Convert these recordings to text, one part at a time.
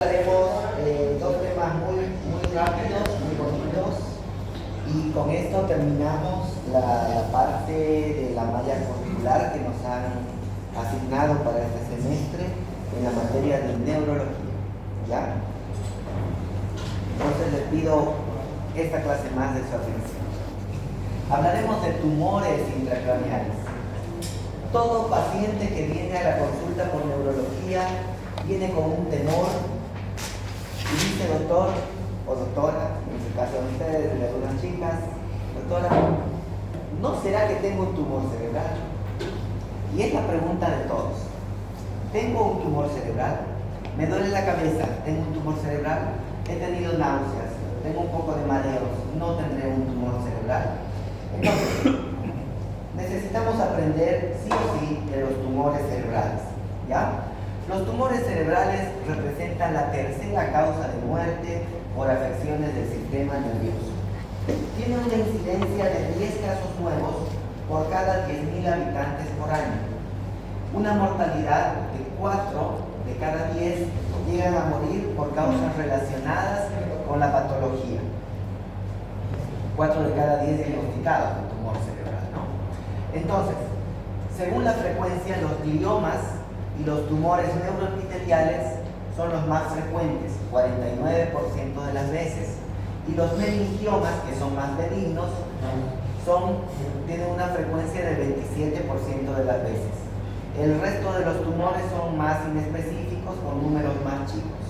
Haremos dos temas muy rápidos, muy bonitos, y con esto terminamos la parte de la malla curricular que nos han asignado para este semestre en la materia de neurología. ¿Ya? Entonces les pido esta clase más de su atención. Hablaremos de tumores intracraneales. Todo paciente que viene a la consulta por neurología viene con un temor y dice: doctor o doctora, en el caso de ustedes, de algunas chicas, doctora, ¿no será que tengo un tumor cerebral? Y es la pregunta de todos. ¿Tengo un tumor cerebral? ¿Me duele la cabeza? ¿Tengo un tumor cerebral? ¿He tenido náuseas? ¿Tengo un poco de mareos? ¿No tendré un tumor cerebral? Entonces, necesitamos aprender sí o sí de los tumores cerebrales, ¿ya? Los tumores cerebrales representan la tercera causa de muerte por afecciones del sistema nervioso. Tiene una incidencia de 10 casos nuevos por cada 10.000 habitantes por año. Una mortalidad de 4 de cada 10 llegan a morir por causas relacionadas con la patología. 4 de cada 10 diagnosticados de tumor cerebral, ¿no? Entonces, según la frecuencia, los gliomas y los tumores neuroepiteliales son los más frecuentes, 49% de las veces. Y los meningiomas, que son más benignos, tienen una frecuencia del 27% de las veces. El resto de los tumores son más inespecíficos, con números más chicos.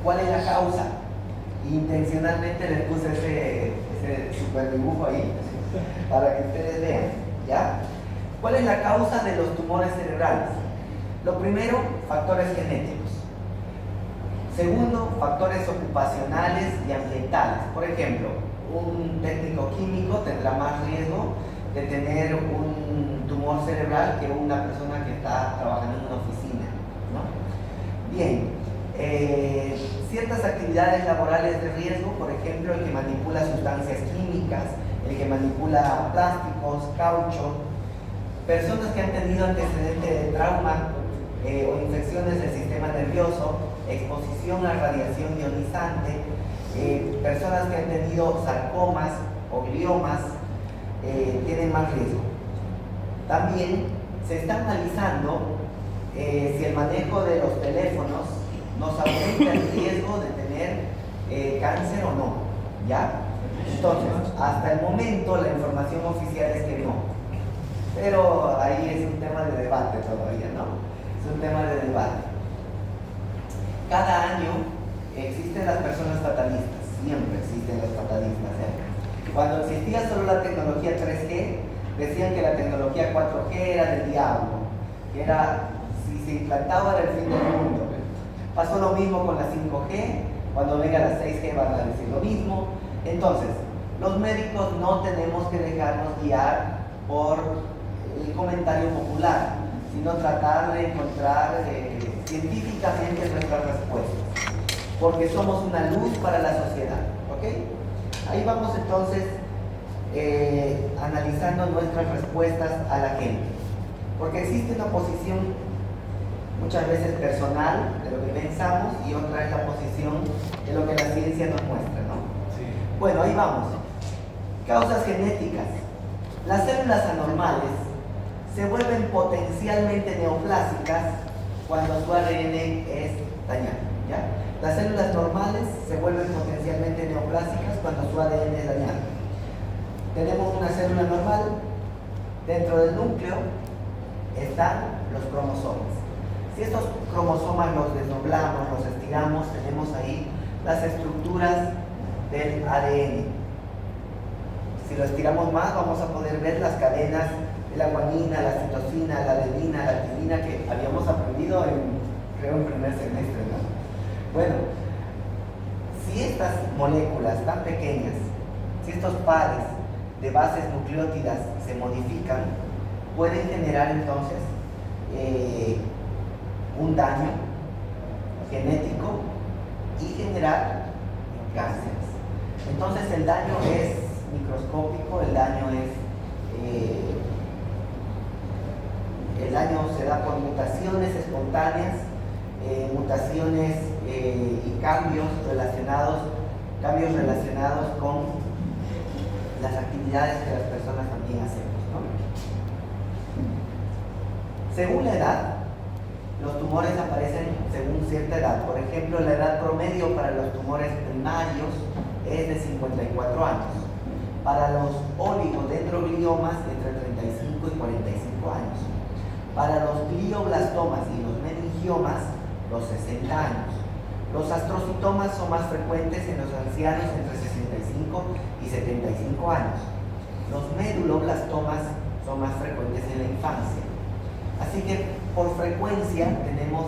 ¿Cuál es la causa? Intencionalmente les puse ese super dibujo ahí, para que ustedes vean, ¿ya? ¿Cuál es la causa de los tumores cerebrales? Lo primero, factores genéticos. Segundo, factores ocupacionales y ambientales. Por ejemplo, un técnico químico tendrá más riesgo de tener un tumor cerebral que una persona que está trabajando en una oficina, ¿no? Bien, ciertas actividades laborales de riesgo, por ejemplo, el que manipula sustancias químicas, el que manipula plásticos, caucho, personas que han tenido antecedentes de trauma o infecciones del sistema nervioso, exposición a radiación ionizante, personas que han tenido sarcomas o gliomas, tienen más riesgo. También se está analizando si el manejo de los teléfonos nos aumenta el riesgo de tener cáncer o no, ¿ya? Entonces, hasta el momento la información oficial es que no. Pero ahí es un tema de debate todavía, ¿no? Es un tema de debate. Cada año existen las personas fatalistas, siempre existen los fatalistas, ¿eh? Cuando existía solo la tecnología 3G, decían que la tecnología 4G era del diablo, que era, si se implantaba, era el fin del mundo. Pasó lo mismo con la 5G, cuando venga la 6G van a decir lo mismo. Entonces, los médicos no tenemos que dejarnos guiar por el comentario popular, sino tratar de encontrar científicamente nuestras respuestas, porque somos una luz para la sociedad, ¿ok? Ahí vamos entonces analizando nuestras respuestas a la gente, porque existe una posición muchas veces personal de lo que pensamos y otra es la posición de lo que la ciencia nos muestra, ¿no? Sí. Bueno, ahí vamos. Causas genéticas. Las células anormales se vuelven potencialmente neoplásicas cuando su ADN es dañado, ¿ya? Las células normales se vuelven potencialmente neoplásicas cuando su ADN es dañado. Tenemos una célula normal, dentro del núcleo están los cromosomas. Si estos cromosomas los desdoblamos, los estiramos, tenemos ahí las estructuras del ADN. Si lo estiramos más, vamos a poder ver las cadenas de la guanina, la citosina, la adenina, la timina, que habíamos aprendido creo en primer semestre, ¿no? Bueno, si estas moléculas tan pequeñas, si estos pares de bases nucleótidas se modifican, pueden generar entonces un daño genético y generar cánceres. Entonces el daño es microscópico, el daño se da por mutaciones espontáneas mutaciones y cambios relacionados con las actividades que las personas también hacemos, ¿no? Según la edad, los tumores aparecen según cierta edad. Por ejemplo, la edad promedio para los tumores primarios es de 54 años. Para los oligodendrogliomas, entre 35 y 45 años. Para los glioblastomas y los meningiomas, los 60 años. Los astrocitomas son más frecuentes en los ancianos entre 65 y 75 años. Los meduloblastomas son más frecuentes en la infancia. Así que por frecuencia tenemos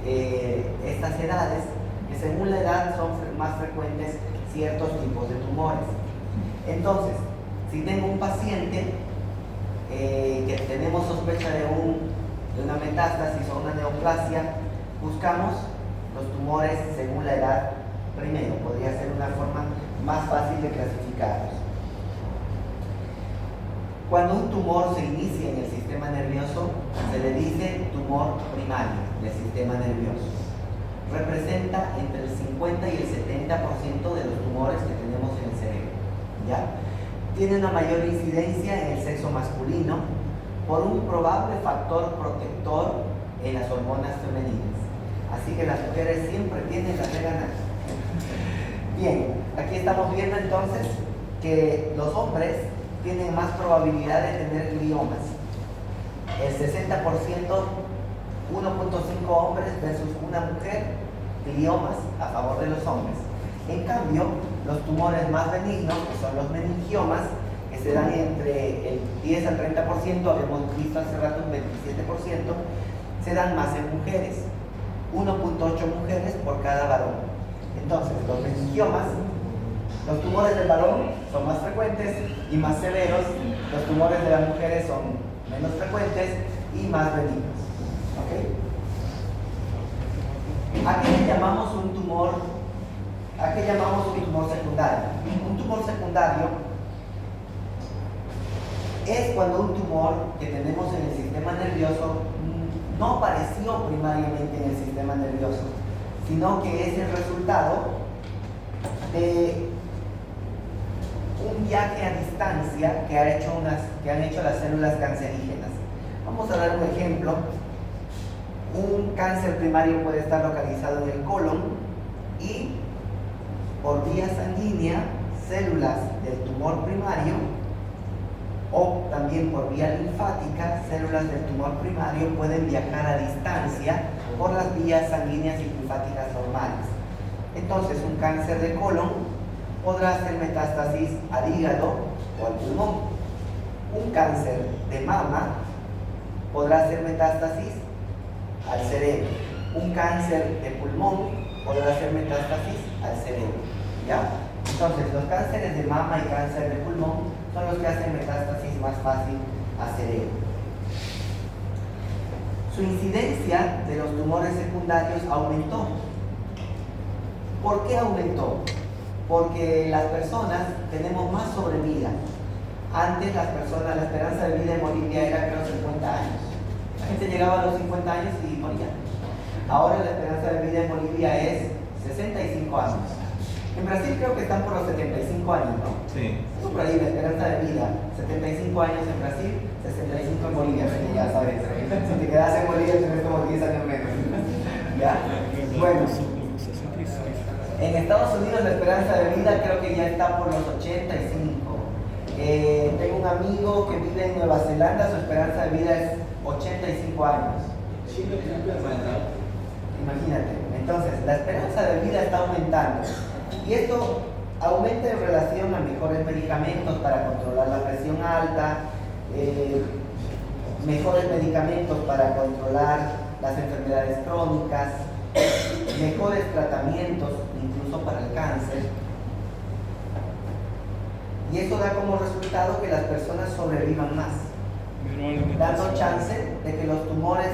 estas edades que según la edad son más frecuentes ciertos tipos de tumores. Entonces, si tengo un paciente que tenemos sospecha de una metástasis o una neoplasia, buscamos los tumores según la edad primero. Podría ser una forma más fácil de clasificarlos. Cuando un tumor se inicia en el sistema nervioso, se le dice tumor primario del sistema nervioso. Representa entre el 50 y el 70% de los tumores que tenemos en el cerebro, ¿ya? Tiene una mayor incidencia en el sexo masculino por un probable factor protector en las hormonas femeninas. Así que las mujeres siempre tienen la de ganar. Bien, aquí estamos viendo entonces que los hombres tienen más probabilidad de tener gliomas. El 60%, 1.5 hombres versus una mujer, gliomas a favor de los hombres. En cambio, los tumores más benignos, que son los meningiomas, que se dan entre el 10 al 30%, habíamos visto hace rato un 27%, se dan más en mujeres. 1.8 mujeres por cada varón. Entonces, los meningiomas, los tumores del varón son más frecuentes y más severos, los tumores de las mujeres son menos frecuentes y más benignos. ¿Okay? ¿A qué le llamamos un tumor? ¿A qué llamamos un tumor secundario? Un tumor secundario es cuando un tumor que tenemos en el sistema nervioso no apareció primariamente en el sistema nervioso, sino que es el resultado de un viaje a distancia que han hecho las células cancerígenas. Vamos a dar un ejemplo. Un cáncer primario puede estar localizado en el colon y por vía sanguínea, células del tumor primario o también por vía linfática, células del tumor primario pueden viajar a distancia por las vías sanguíneas y linfáticas normales. Entonces, un cáncer de colon podrá hacer metástasis al hígado o al pulmón. Un cáncer de mama podrá hacer metástasis al cerebro. Un cáncer de pulmón podrá hacer metástasis al cerebro, ¿ya? Entonces, los cánceres de mama y cáncer de pulmón son los que hacen metástasis más fácil a cerebro. Su incidencia de los tumores secundarios aumentó. ¿Por qué aumentó? Porque las personas tenemos más sobrevida. Antes la esperanza de vida en Bolivia era creo 50 años. La gente llegaba a los 50 años y moría. Ahora la esperanza de vida en Bolivia es 65 años. En Brasil creo que están por los 75 años, ¿no? Sí. Eso por ahí, la esperanza de vida. 75 años en Brasil, 65 en Bolivia, ya sabes. Si te quedas en Bolivia tenés como 10 años menos. ¿Ya? Bueno. En Estados Unidos la esperanza de vida creo que ya está por los 85. Tengo un amigo que vive en Nueva Zelanda, su esperanza de vida es 85 años. Imagínate. Entonces, la esperanza de vida está aumentando. Y esto aumenta en relación a mejores medicamentos para controlar la presión alta, mejores medicamentos para controlar las enfermedades crónicas, mejores tratamientos, incluso para el cáncer. Y esto da como resultado que las personas sobrevivan más, dando chance de que los tumores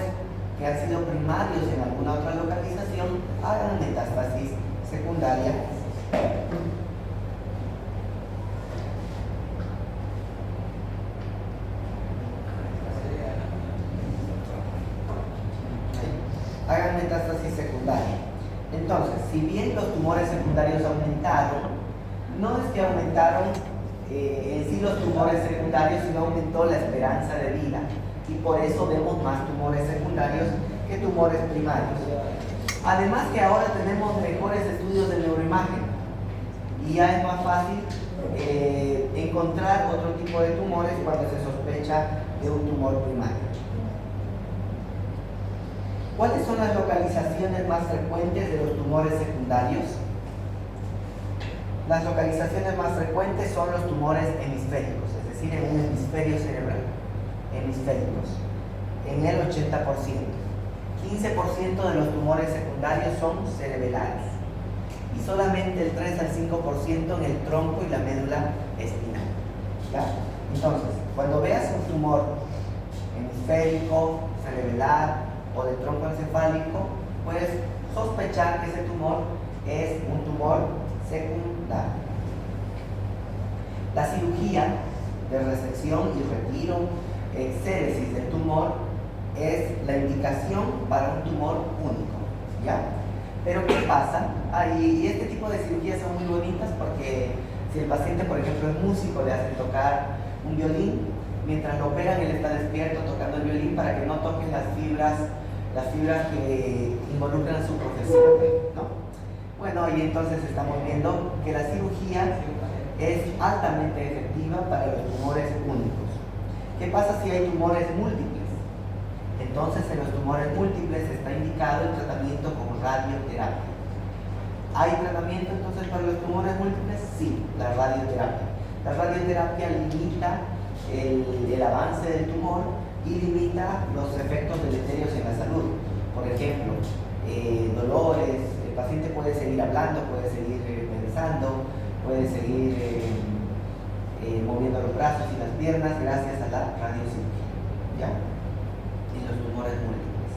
que han sido primarios en alguna otra localización hagan metástasis secundaria. Hagan secundaria. Entonces, si bien los tumores secundarios aumentaron, no es que aumentaron en sí los tumores secundarios, sino aumentó la esperanza de vida. Y por eso vemos más tumores secundarios que tumores primarios. Además que ahora tenemos mejores estudios de neuroimagen y ya es más fácil encontrar otro tipo de tumores cuando se sospecha de un tumor primario. ¿Cuáles son las localizaciones más frecuentes de los tumores secundarios? Las localizaciones más frecuentes son los tumores hemisféricos, es decir, en un hemisferio cerebral. Hemisféricos, en el 80%. 15% de los tumores secundarios son cerebrales y solamente el 3 al 5% en el tronco y la médula espinal. ¿Ya? Entonces, cuando veas un tumor hemisférico, cerebral o de tronco encefálico, puedes sospechar que ese tumor es un tumor secundario. La cirugía de resección y retiro, exéresis del tumor, es la indicación para un tumor único, ¿ya? Pero ¿qué pasa? Y este tipo de cirugías son muy bonitas porque si el paciente, por ejemplo, es músico, le hacen tocar un violín, mientras lo operan él está despierto tocando el violín para que no toquen las fibras que involucran su profesión, ¿no? Bueno, y entonces estamos viendo que la cirugía es altamente efectiva para los tumores únicos. ¿Qué pasa si hay tumores múltiples? Entonces, en los tumores múltiples está indicado el tratamiento con radioterapia. ¿Hay tratamiento entonces para los tumores múltiples? Sí, la radioterapia. La radioterapia limita el avance del tumor y limita los efectos deleterios en la salud. Por ejemplo, dolores, el paciente puede seguir hablando, puede seguir pensando, puede seguir moviendo los brazos y las piernas gracias a la radiocirugía, ¿ya? En los tumores múltiples.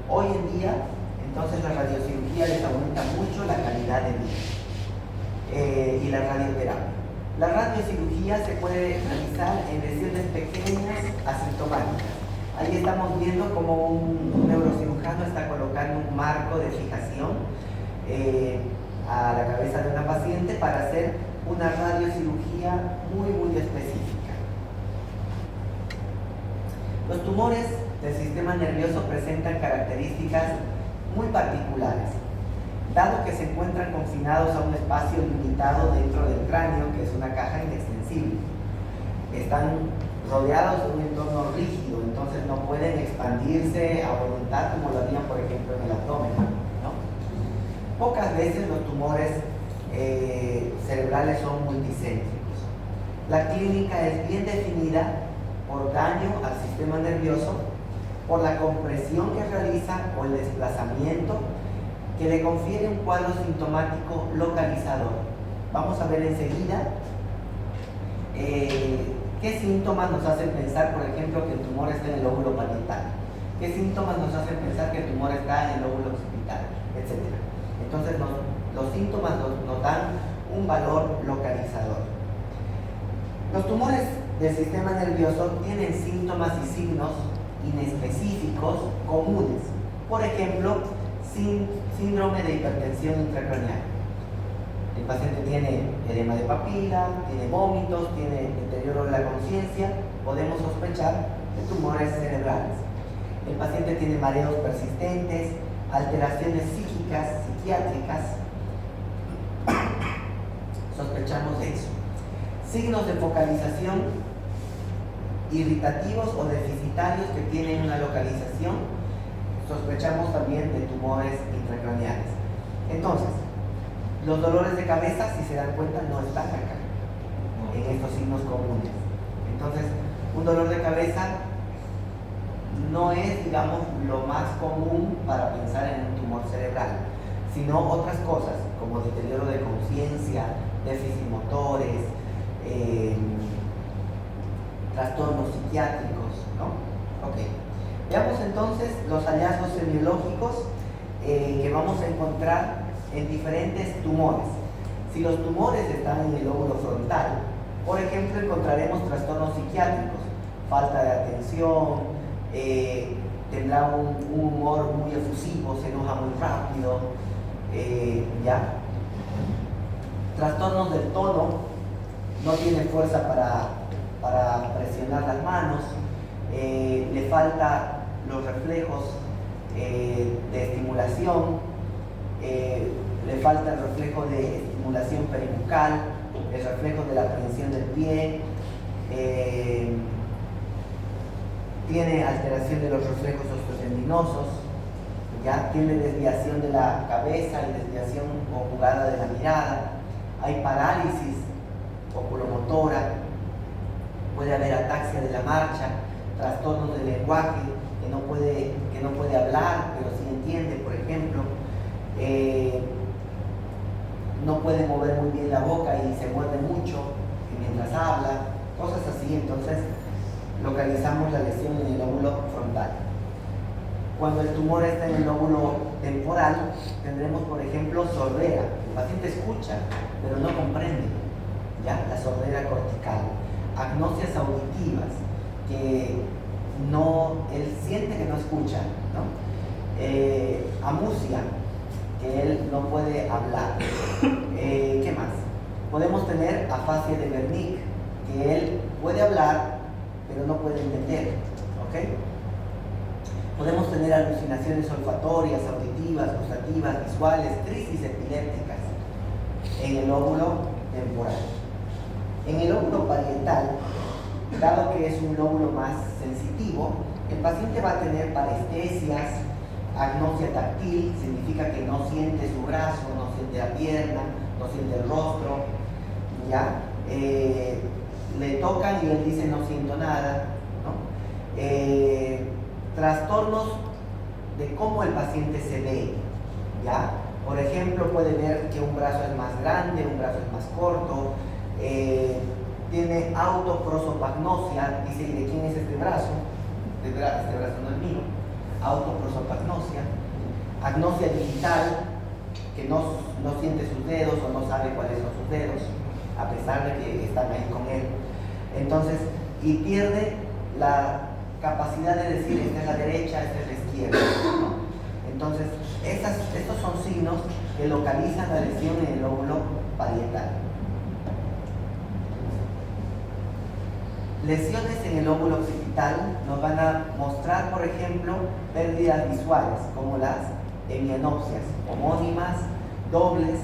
Hoy en día, entonces, la radiocirugía les aumenta mucho la calidad de vida y la radioterapia. La radiocirugía se puede realizar en lesiones pequeñas asintomáticas. Ahí estamos viendo cómo un neurocirujano está colocando un marco de fijación a la cabeza de una paciente para hacer una radiocirugía muy específica. Los tumores del sistema nervioso presentan características muy particulares, dado que se encuentran confinados a un espacio limitado dentro del cráneo, que es una caja inextensible. Están rodeados de un entorno rígido, entonces no pueden expandirse a voluntad como lo harían, por ejemplo, en el abdomen, ¿no? Pocas veces los tumores cerebrales son multicéntricos. La clínica es bien definida por daño al sistema nervioso, por la compresión que realiza o el desplazamiento que le confiere un cuadro sintomático localizador. Vamos a ver enseguida qué síntomas nos hacen pensar, por ejemplo, que el tumor está en el lóbulo parietal, qué síntomas nos hacen pensar que el tumor está en el lóbulo occipital, etc. Entonces los síntomas nos dan un valor localizador. Los tumores del sistema nervioso tienen síntomas y signos inespecíficos comunes. Por ejemplo, síndrome de hipertensión intracraneal. El paciente tiene edema de papila, tiene vómitos, tiene deterioro de la conciencia. Podemos sospechar de tumores cerebrales. El paciente tiene mareos persistentes, alteraciones psíquicas, psiquiátricas. Sospechamos de eso. Signos de focalización irritativos o deficitarios que tienen una localización. Sospechamos también de tumores intracraneales. Entonces, los dolores de cabeza, si se dan cuenta, no están acá, en estos signos comunes. Entonces, un dolor de cabeza no es, digamos, lo más común para pensar en un tumor cerebral, sino otras cosas, como deterioro de conciencia, déficit motores, trastornos psiquiátricos, ¿no? Ok. Veamos entonces los hallazgos semiológicos que vamos a encontrar en diferentes tumores. Si los tumores están en el lóbulo frontal, por ejemplo, encontraremos trastornos psiquiátricos, falta de atención, tendrá un humor muy efusivo, se enoja muy rápido, ¿ya? Trastornos del tono, no tiene fuerza para presionar las manos, le falta los reflejos de estimulación, le falta el reflejo de estimulación peribucal, el reflejo de la prensión del pie, tiene alteración de los reflejos osteotendinosos, ya tiene desviación de la cabeza y desviación conjugada de la mirada, hay parálisis oculomotora, puede haber ataxia de la marcha, trastornos del lenguaje, que no puede hablar, pero sí entiende, por ejemplo, no puede mover muy bien la boca y se muerde mucho mientras habla, cosas así. Entonces localizamos la lesión en el lóbulo frontal. Cuando el tumor está en el lóbulo temporal, tendremos, por ejemplo, sordera. El paciente escucha, pero no comprende, ¿ya? La sordera cortical. Agnosias auditivas, que él siente que no escucha, ¿no? Amusia, que él no puede hablar. ¿Qué más? Podemos tener afasia de Wernicke, que él puede hablar, pero no puede entender, ¿ok? Podemos tener alucinaciones olfatorias, auditivas, gustativas, visuales, crisis epilépticas en el lóbulo temporal. En el lóbulo parietal, dado que es un lóbulo más sensitivo, el paciente va a tener parestesias, agnosia táctil, significa que no siente su brazo, no siente la pierna, no siente el rostro, ¿ya? Le tocan y él dice no siento nada, ¿no? Trastornos de cómo el paciente se ve, ¿ya? Por ejemplo, puede ver que un brazo es más grande, un brazo es más corto, tiene autoprosopagnosia, dice, ¿y de quién es este brazo? Este brazo no es mío. Autoprosopagnosia, agnosia digital, que no siente sus dedos o no sabe cuáles son sus dedos, a pesar de que están ahí con él. Entonces, y pierde la capacidad de decir, esta es la derecha, esta es la izquierda, ¿no? Entonces, estos son signos que localizan la lesión en el lóbulo parietal. Lesiones en el lóbulo occipital nos van a mostrar, por ejemplo, pérdidas visuales, como las hemianopsias homónimas, dobles,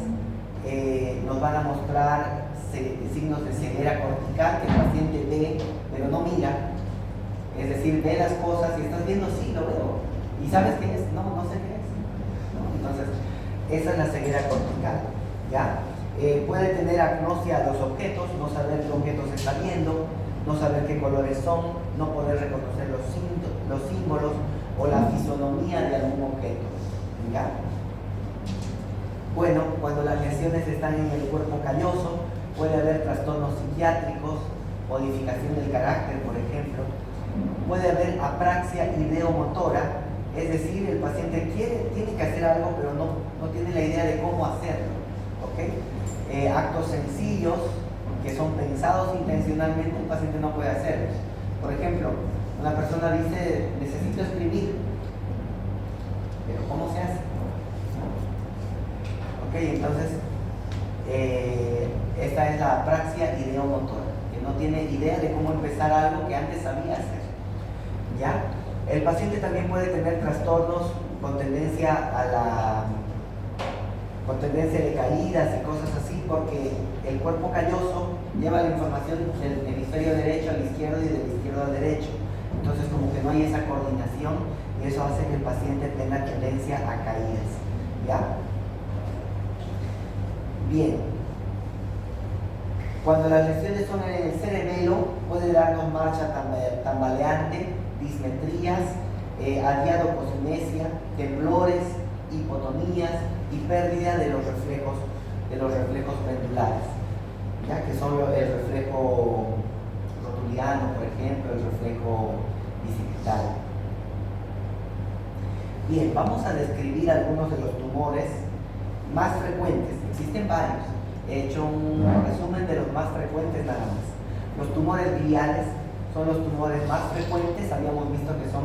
nos van a mostrar signos de ceguera cortical, que el paciente ve, pero no mira, es decir, ve las cosas y estás viendo, sí, lo veo, ¿y sabes qué es? No, no sé qué es, ¿no? Entonces, esa es la ceguera cortical, ¿ya? Puede tener agnosia a los objetos, no saber qué objetos está viendo, no saber qué colores son, no poder reconocer los símbolos o la fisonomía de algún objeto, ¿ya? Bueno, cuando las lesiones están en el cuerpo calloso, puede haber trastornos psiquiátricos, modificación del carácter, por ejemplo. Puede haber apraxia ideomotora, es decir, el paciente tiene que hacer algo, pero no tiene la idea de cómo hacerlo, ¿ok? Actos sencillos, que son pensados intencionalmente, el paciente no puede hacerlos. Por ejemplo, una persona dice, necesito escribir, pero ¿cómo se hace? Ok, entonces, esta es la apraxia ideomotora, que no tiene idea de cómo empezar algo que antes sabía hacer, ¿ya? El paciente también puede tener trastornos con tendencia de caídas y cosas así, porque el cuerpo calloso lleva la información del hemisferio derecho al izquierdo y del izquierdo al derecho. Entonces, como que no hay esa coordinación y eso hace que el paciente tenga tendencia a caídas, ¿ya? Bien. Cuando las lesiones son en el cerebelo, puede darnos marcha tambaleante, dismetrías, adiadocosinesia, temblores, hipotonías y pérdida de los reflejos pendulares, ya que son el reflejo rotuliano, por ejemplo, el reflejo bicipital. Bien, vamos a describir algunos de los tumores más frecuentes. Existen varios. He hecho un resumen de los más frecuentes nada más. Los tumores biliares son los tumores más frecuentes, habíamos visto que son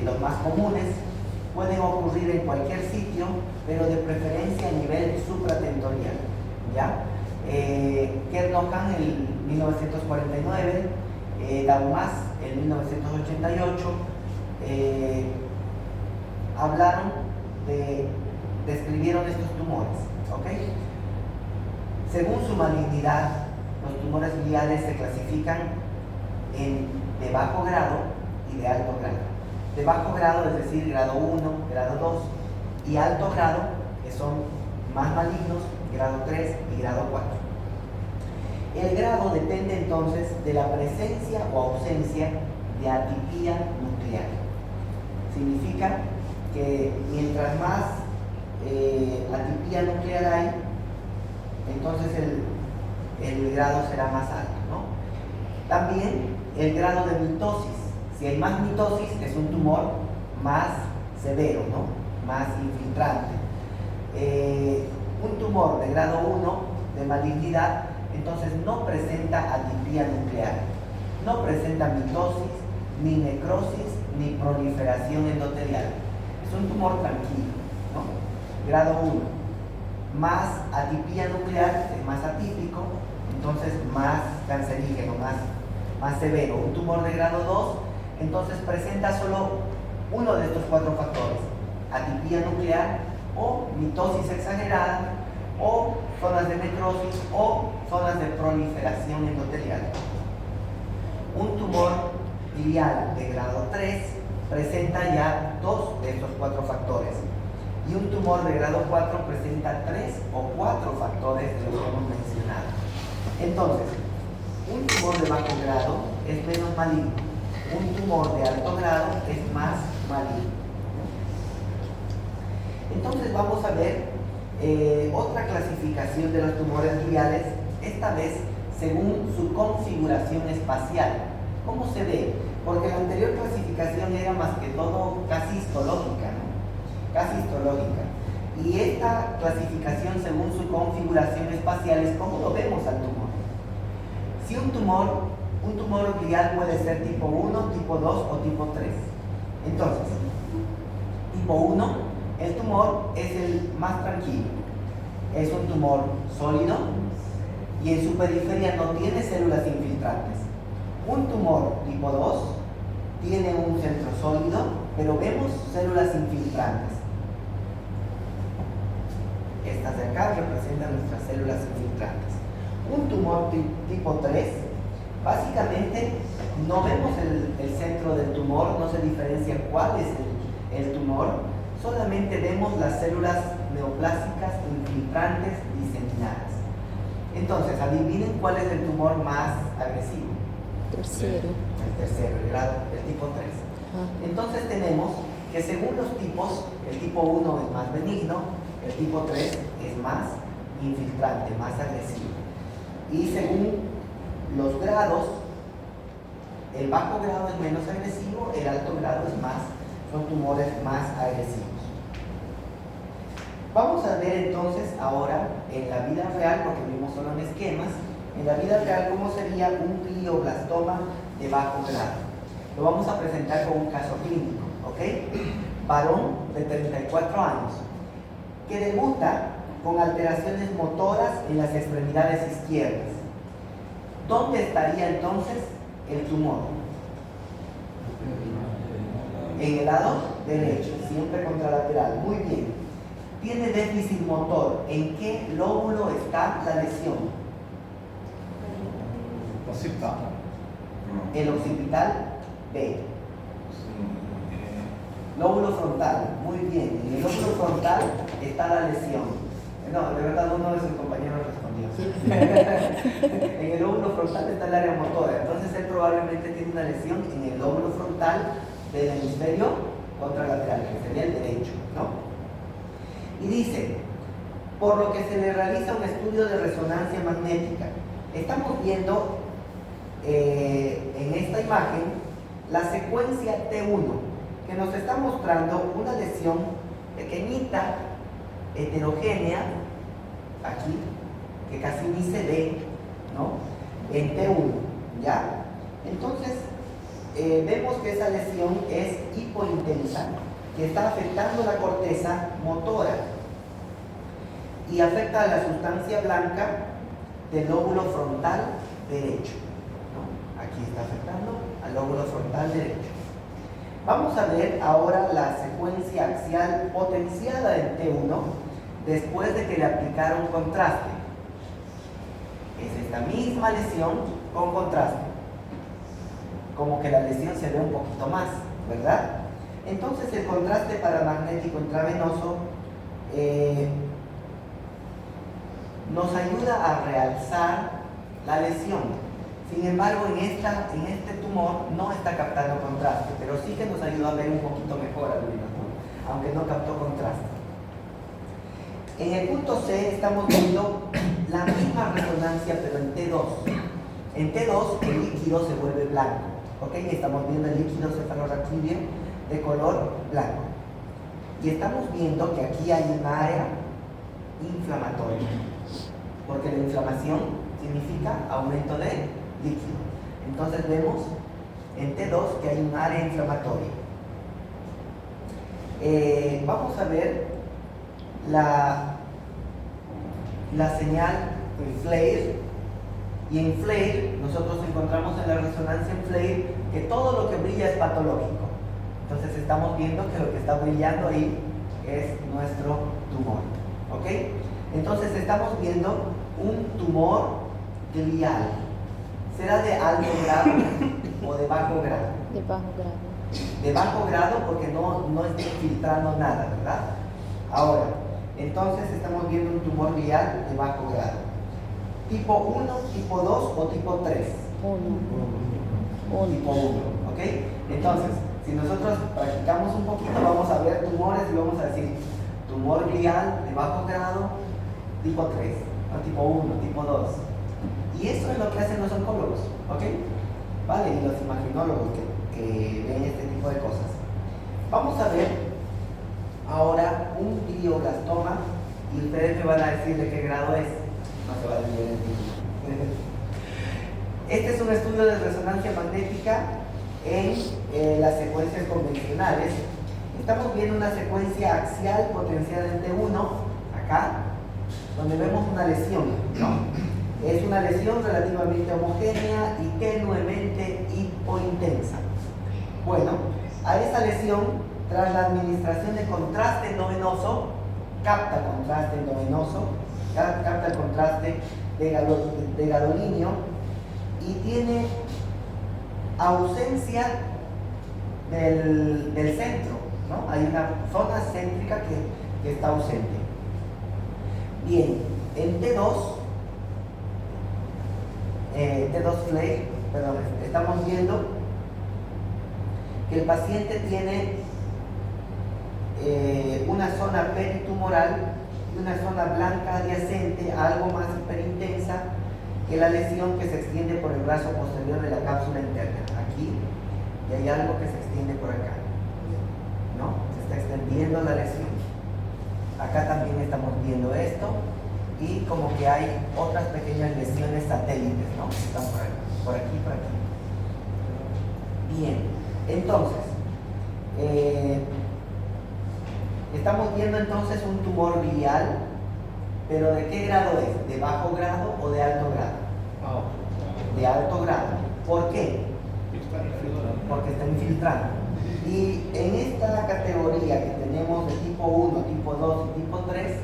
los más comunes, pueden ocurrir en cualquier sitio, pero de preferencia a nivel supratentorial, ¿ya? Kernohan en 1949, Daumas en 1988, describieron estos tumores, ¿ok? Según su malignidad, los tumores gliales se clasifican de bajo grado y de alto grado. De bajo grado, es decir, grado 1, grado 2, y alto grado, que son más malignos, grado 3 y grado 4. El grado depende entonces de la presencia o ausencia de atipía nuclear. Significa que mientras más atipía nuclear hay, entonces el grado será más alto, ¿no? También el grado de mitosis. Si hay más mitosis, es un tumor más severo, ¿no? Más infiltrante. Un tumor de grado 1 de malignidad, entonces no presenta atipía nuclear, no presenta mitosis, ni necrosis, ni proliferación endotelial. Es un tumor tranquilo, ¿no? Grado 1. Más atipía nuclear, es más atípico, entonces más cancerígeno, más severo. Un tumor de grado 2, entonces presenta solo uno de estos 4 factores: atipía nuclear, o mitosis exagerada, o zonas de necrosis, o zonas de proliferación endotelial. Un tumor glial de grado 3 presenta ya 2 de estos 4 factores, y un tumor de grado 4 presenta 3 o 4 factores de los que hemos mencionado. Entonces, un tumor de bajo grado es menos maligno, un tumor de alto grado es más maligno. Entonces vamos a ver otra clasificación de los tumores gliales, esta vez según su configuración espacial. ¿Cómo se ve? Porque la anterior clasificación era más que todo casi histológica, ¿no? Casi histológica. Y esta clasificación según su configuración espacial es cómo lo vemos al tumor. Si un tumor glial puede ser tipo 1, tipo 2 o tipo 3. Entonces, tipo 1, el tumor es el más tranquilo. Es un tumor sólido y en su periferia no tiene células infiltrantes. Un tumor tipo 2 tiene un centro sólido, pero vemos células infiltrantes. Estas de acá representan nuestras células infiltrantes. Un tumor tipo 3, básicamente no vemos el centro del tumor, no se diferencia cuál es el tumor, solamente vemos las células neoplásicas infiltrantes diseminadas. Entonces, adivinen cuál es el tumor más agresivo. Tercero. El tercero, el tipo 3. Entonces tenemos que según los tipos, el tipo 1 es más benigno, el tipo 3 es más infiltrante, más agresivo. Y según los grados, el bajo grado es menos agresivo, el alto grado son tumores más agresivos. Vamos a ver entonces ahora en la vida real, porque vimos solo en esquemas, en la vida real cómo sería un glioblastoma de bajo grado. Lo vamos a presentar con un caso clínico, ¿ok? Varón de 34 años, que debuta con alteraciones motoras en las extremidades izquierdas. ¿Dónde estaría entonces el tumor? En el lado derecho, siempre contralateral. Muy bien. Tiene déficit motor. ¿En qué lóbulo está la lesión? Occipital. El occipital B. Lóbulo frontal. Muy bien. En el lóbulo frontal está la lesión. No, de verdad uno de sus compañeros respondió. En el lóbulo frontal está el área motora. Entonces él probablemente tiene una lesión en el lóbulo frontal del hemisferio contralateral, que sería el derecho, ¿no? Y dice, por lo que se le realiza un estudio de resonancia magnética. Estamos viendo en esta imagen la secuencia T1, que nos está mostrando una lesión pequeñita, heterogénea, aquí, que casi ni se ve, ¿no? En T1, ¿ya? Entonces, vemos que esa lesión es hipointensa, que está afectando la corteza motora y afecta a la sustancia blanca del lóbulo frontal derecho, ¿no? Aquí está afectando al lóbulo frontal derecho. Vamos a ver ahora la secuencia axial potenciada en T1 después de que le aplicaron contraste. Es esta misma lesión con contraste. Como que la lesión se ve un poquito más, ¿verdad? Entonces el contraste paramagnético intravenoso nos ayuda a realzar la lesión. Sin embargo, en este tumor no está captando contraste, pero sí que nos ayuda a ver un poquito mejor al menos, ¿no? Aunque no captó contraste. En el punto C estamos viendo la misma resonancia, pero en T2. En T2 el líquido se vuelve blanco, ¿ok? Estamos viendo el líquido cefalorraquídeo de color blanco. Y estamos viendo que aquí hay un área inflamatoria, porque la inflamación significa aumento de líquido. Entonces vemos en T2 que hay un área inflamatoria. Vamos a ver la señal en FLAIR, y en FLAIR nosotros encontramos en la resonancia en FLAIR que todo lo que brilla es patológico. Entonces estamos viendo que lo que está brillando ahí es nuestro tumor, ¿ok? Entonces estamos viendo un tumor glial. ¿Será de alto grado o de bajo grado? De bajo grado. De bajo grado porque no está infiltrando nada, ¿verdad? Ahora, entonces estamos viendo un tumor glial de bajo grado. ¿Tipo 1, tipo 2 o tipo 3? 1. Tipo 1, ¿ok? Entonces, si nosotros practicamos un poquito, vamos a ver tumores y vamos a decir tumor glial de bajo grado, tipo 3, o tipo 1, tipo 2. Y eso es lo que hacen los oncólogos, ¿ok? Vale, y los imaginólogos que ven este tipo de cosas. Vamos a ver ahora un glioblastoma y ustedes me van a decir de qué grado es. No se va a leer el título. Este es un estudio de resonancia magnética en las secuencias convencionales. Estamos viendo una secuencia axial potenciada en T1, acá, donde vemos una lesión, ¿no? Es una lesión relativamente homogénea y tenuemente hipointensa. Bueno, a esa lesión, tras la administración de contraste endovenoso, capta contraste endovenoso, capta el contraste de gadolinio y tiene ausencia del centro, ¿no? Hay una zona céntrica que está ausente. Bien, en T2 FLAIR, perdón, estamos viendo que el paciente tiene una zona peritumoral y una zona blanca adyacente, algo más hiperintensa que la lesión que se extiende por el brazo posterior de la cápsula interna. Aquí, y hay algo que se extiende por acá, ¿no? Se está extendiendo la lesión. Acá también estamos viendo esto. Y como que hay otras pequeñas lesiones satélites, ¿no? Que están por aquí, por aquí. Bien, entonces, estamos viendo entonces un tumor glial, pero ¿de qué grado es? ¿De bajo grado o de alto grado? De alto grado. ¿Por qué? Porque está infiltrando. Y en esta categoría que tenemos de tipo 1, tipo 2 y tipo 3,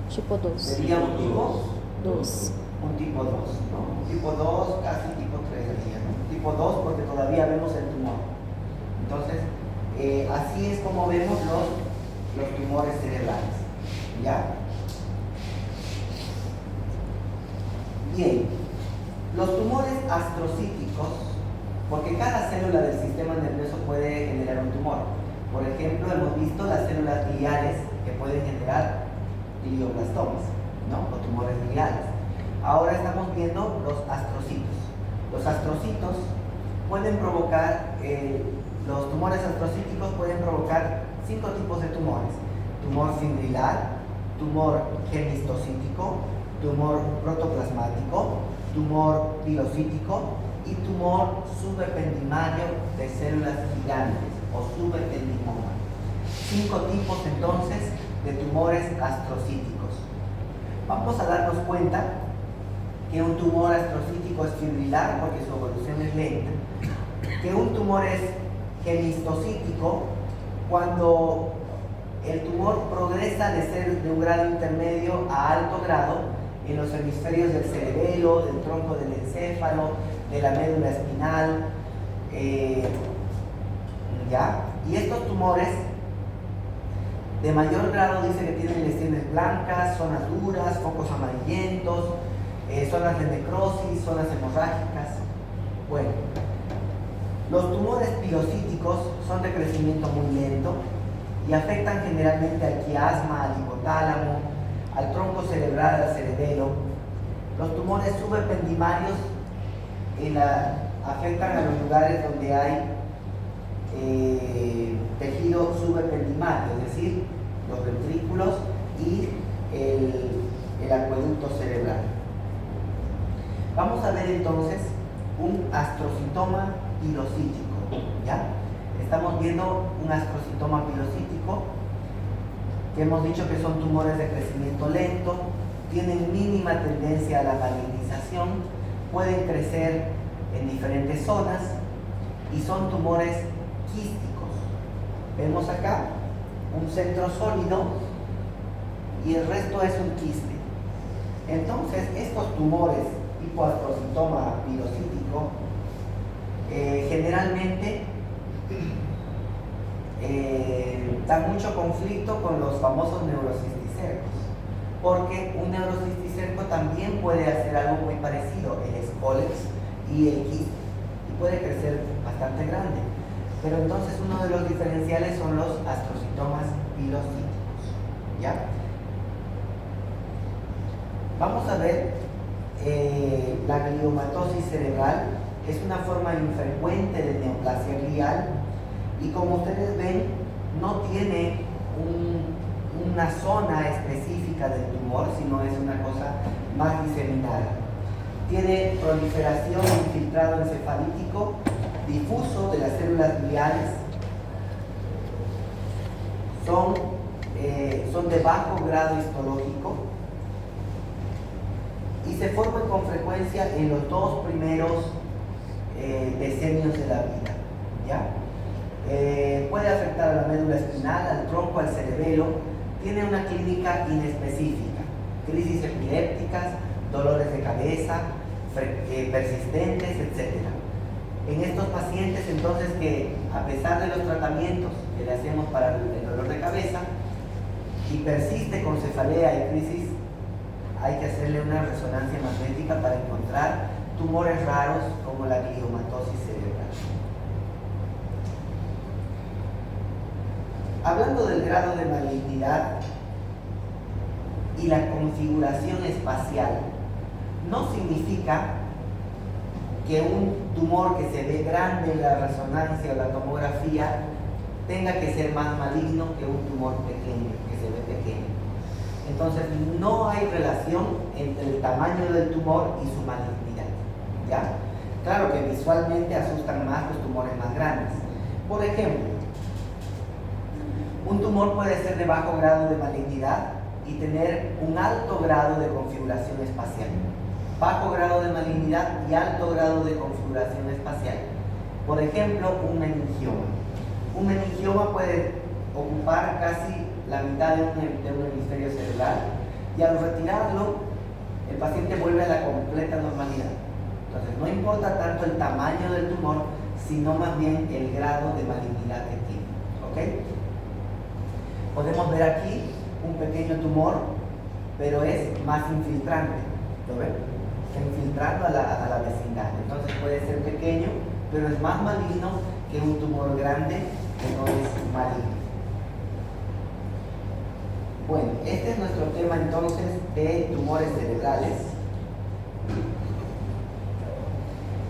Tipo 2. sería un tipo 2. Un tipo 2, ¿no? Un tipo 2, casi tipo 3 sería, ¿no? Tipo 2 porque todavía vemos el tumor. Entonces, así es como vemos los tumores cerebrales, ¿ya? Bien, los tumores astrocíticos, porque cada célula del sistema nervioso puede generar un tumor. Por ejemplo, hemos visto las células gliales que pueden generar glioblastomas, ¿no? O tumores gliales. Ahora estamos viendo los astrocitos. Los astrocitos pueden provocar, los tumores astrocíticos pueden provocar 5 tipos de tumores: tumor fibrilar, tumor gemistocítico, tumor protoplasmático, tumor pilocítico y tumor subependimario de células gigantes o subependimoma. 5 tipos entonces de tumores astrocíticos. Vamos a darnos cuenta que un tumor astrocítico es fibrilar porque su evolución es lenta, que un tumor es gemistocítico cuando el tumor progresa de ser de un grado intermedio a alto grado en los hemisferios del cerebelo, del tronco del encéfalo, de la médula espinal, ¿ya? Y estos tumores de mayor grado dice que tienen lesiones blancas, zonas duras, focos amarillentos, zonas de necrosis, zonas hemorrágicas. Bueno, los tumores pilocíticos son de crecimiento muy lento y afectan generalmente al quiasma, al hipotálamo, al tronco cerebral, al cerebelo. Los tumores subependimarios afectan a los lugares donde hay tejido subependimario, es decir, los ventrículos y el acueducto cerebral. Vamos a ver entonces un astrocitoma pilocítico, ¿ya? Estamos viendo un astrocitoma pilocítico que hemos dicho que son tumores de crecimiento lento, tienen mínima tendencia a la malignización, pueden crecer en diferentes zonas y son tumores quísticos. Vemos acá un centro sólido y el resto es un quiste. Entonces, estos tumores tipo astrocitoma pilocítico generalmente dan mucho conflicto con los famosos neurocisticercos, porque un neurocisticerco también puede hacer algo muy parecido, el escólex y el quiste, y puede crecer bastante grande. Pero entonces uno de los diferenciales son los astrocitomas pilocíticos, ¿ya? Vamos a ver la gliomatosis cerebral. Es una forma infrecuente de neoplasia glial y como ustedes ven no tiene una zona específica del tumor, sino es una cosa más diseminada. Tiene proliferación y infiltrado encefalítico difuso de las células gliales, son de bajo grado histológico y se forman con frecuencia en los 2 primeros decenios de la vida, ¿ya? Puede afectar a la médula espinal, al tronco, al cerebelo. Tiene una clínica inespecífica, crisis epilépticas, dolores de cabeza, persistentes, etc. En estos pacientes entonces que a pesar de los tratamientos que le hacemos para el dolor de cabeza y persiste con cefalea y crisis, hay que hacerle una resonancia magnética para encontrar tumores raros como la gliomatosis cerebral. Hablando del grado de malignidad y la configuración espacial, no significa que un tumor que se ve grande en la resonancia o la tomografía tenga que ser más maligno que un tumor pequeño, que se ve pequeño. Entonces, no hay relación entre el tamaño del tumor y su malignidad, ¿ya? Claro que visualmente asustan más los tumores más grandes. Por ejemplo, un tumor puede ser de bajo grado de malignidad y tener un alto grado de configuración espacial. Bajo grado de malignidad y alto grado de configuración espacial. Por ejemplo, un meningioma. Un meningioma puede ocupar casi la mitad de un hemisferio cerebral y al retirarlo, el paciente vuelve a la completa normalidad. Entonces, no importa tanto el tamaño del tumor, sino más bien el grado de malignidad que tiene. ¿Ok? Podemos ver aquí un pequeño tumor, pero es más infiltrante. ¿Lo ven? Está infiltrando a la vecindad. Entonces puede ser pequeño, pero es más maligno que un tumor grande que no es maligno. Bueno, este es nuestro tema entonces de tumores cerebrales.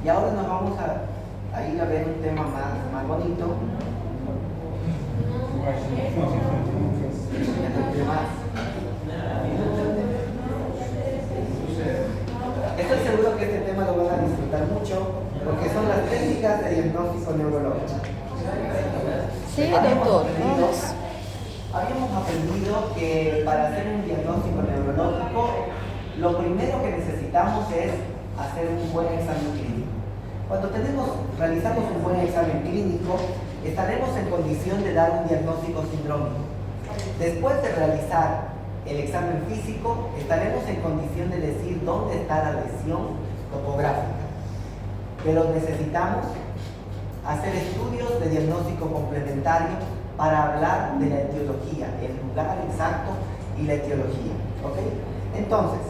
Y ahora nos vamos a ir a ver un tema más bonito. Estoy seguro que este tema lo van a disfrutar mucho, diagnóstico neurológico? Sí, doctor. Vamos. Habíamos aprendido que para hacer un diagnóstico neurológico, lo primero que necesitamos es hacer un buen examen clínico. Cuando realizamos un buen examen clínico, estaremos en condición de dar un diagnóstico sindrómico. Después de realizar el examen físico, estaremos en condición de decir dónde está la lesión topográfica. Pero necesitamos hacer estudios de diagnóstico complementario para hablar de la etiología, el lugar exacto y la etiología. ¿Ok? Entonces,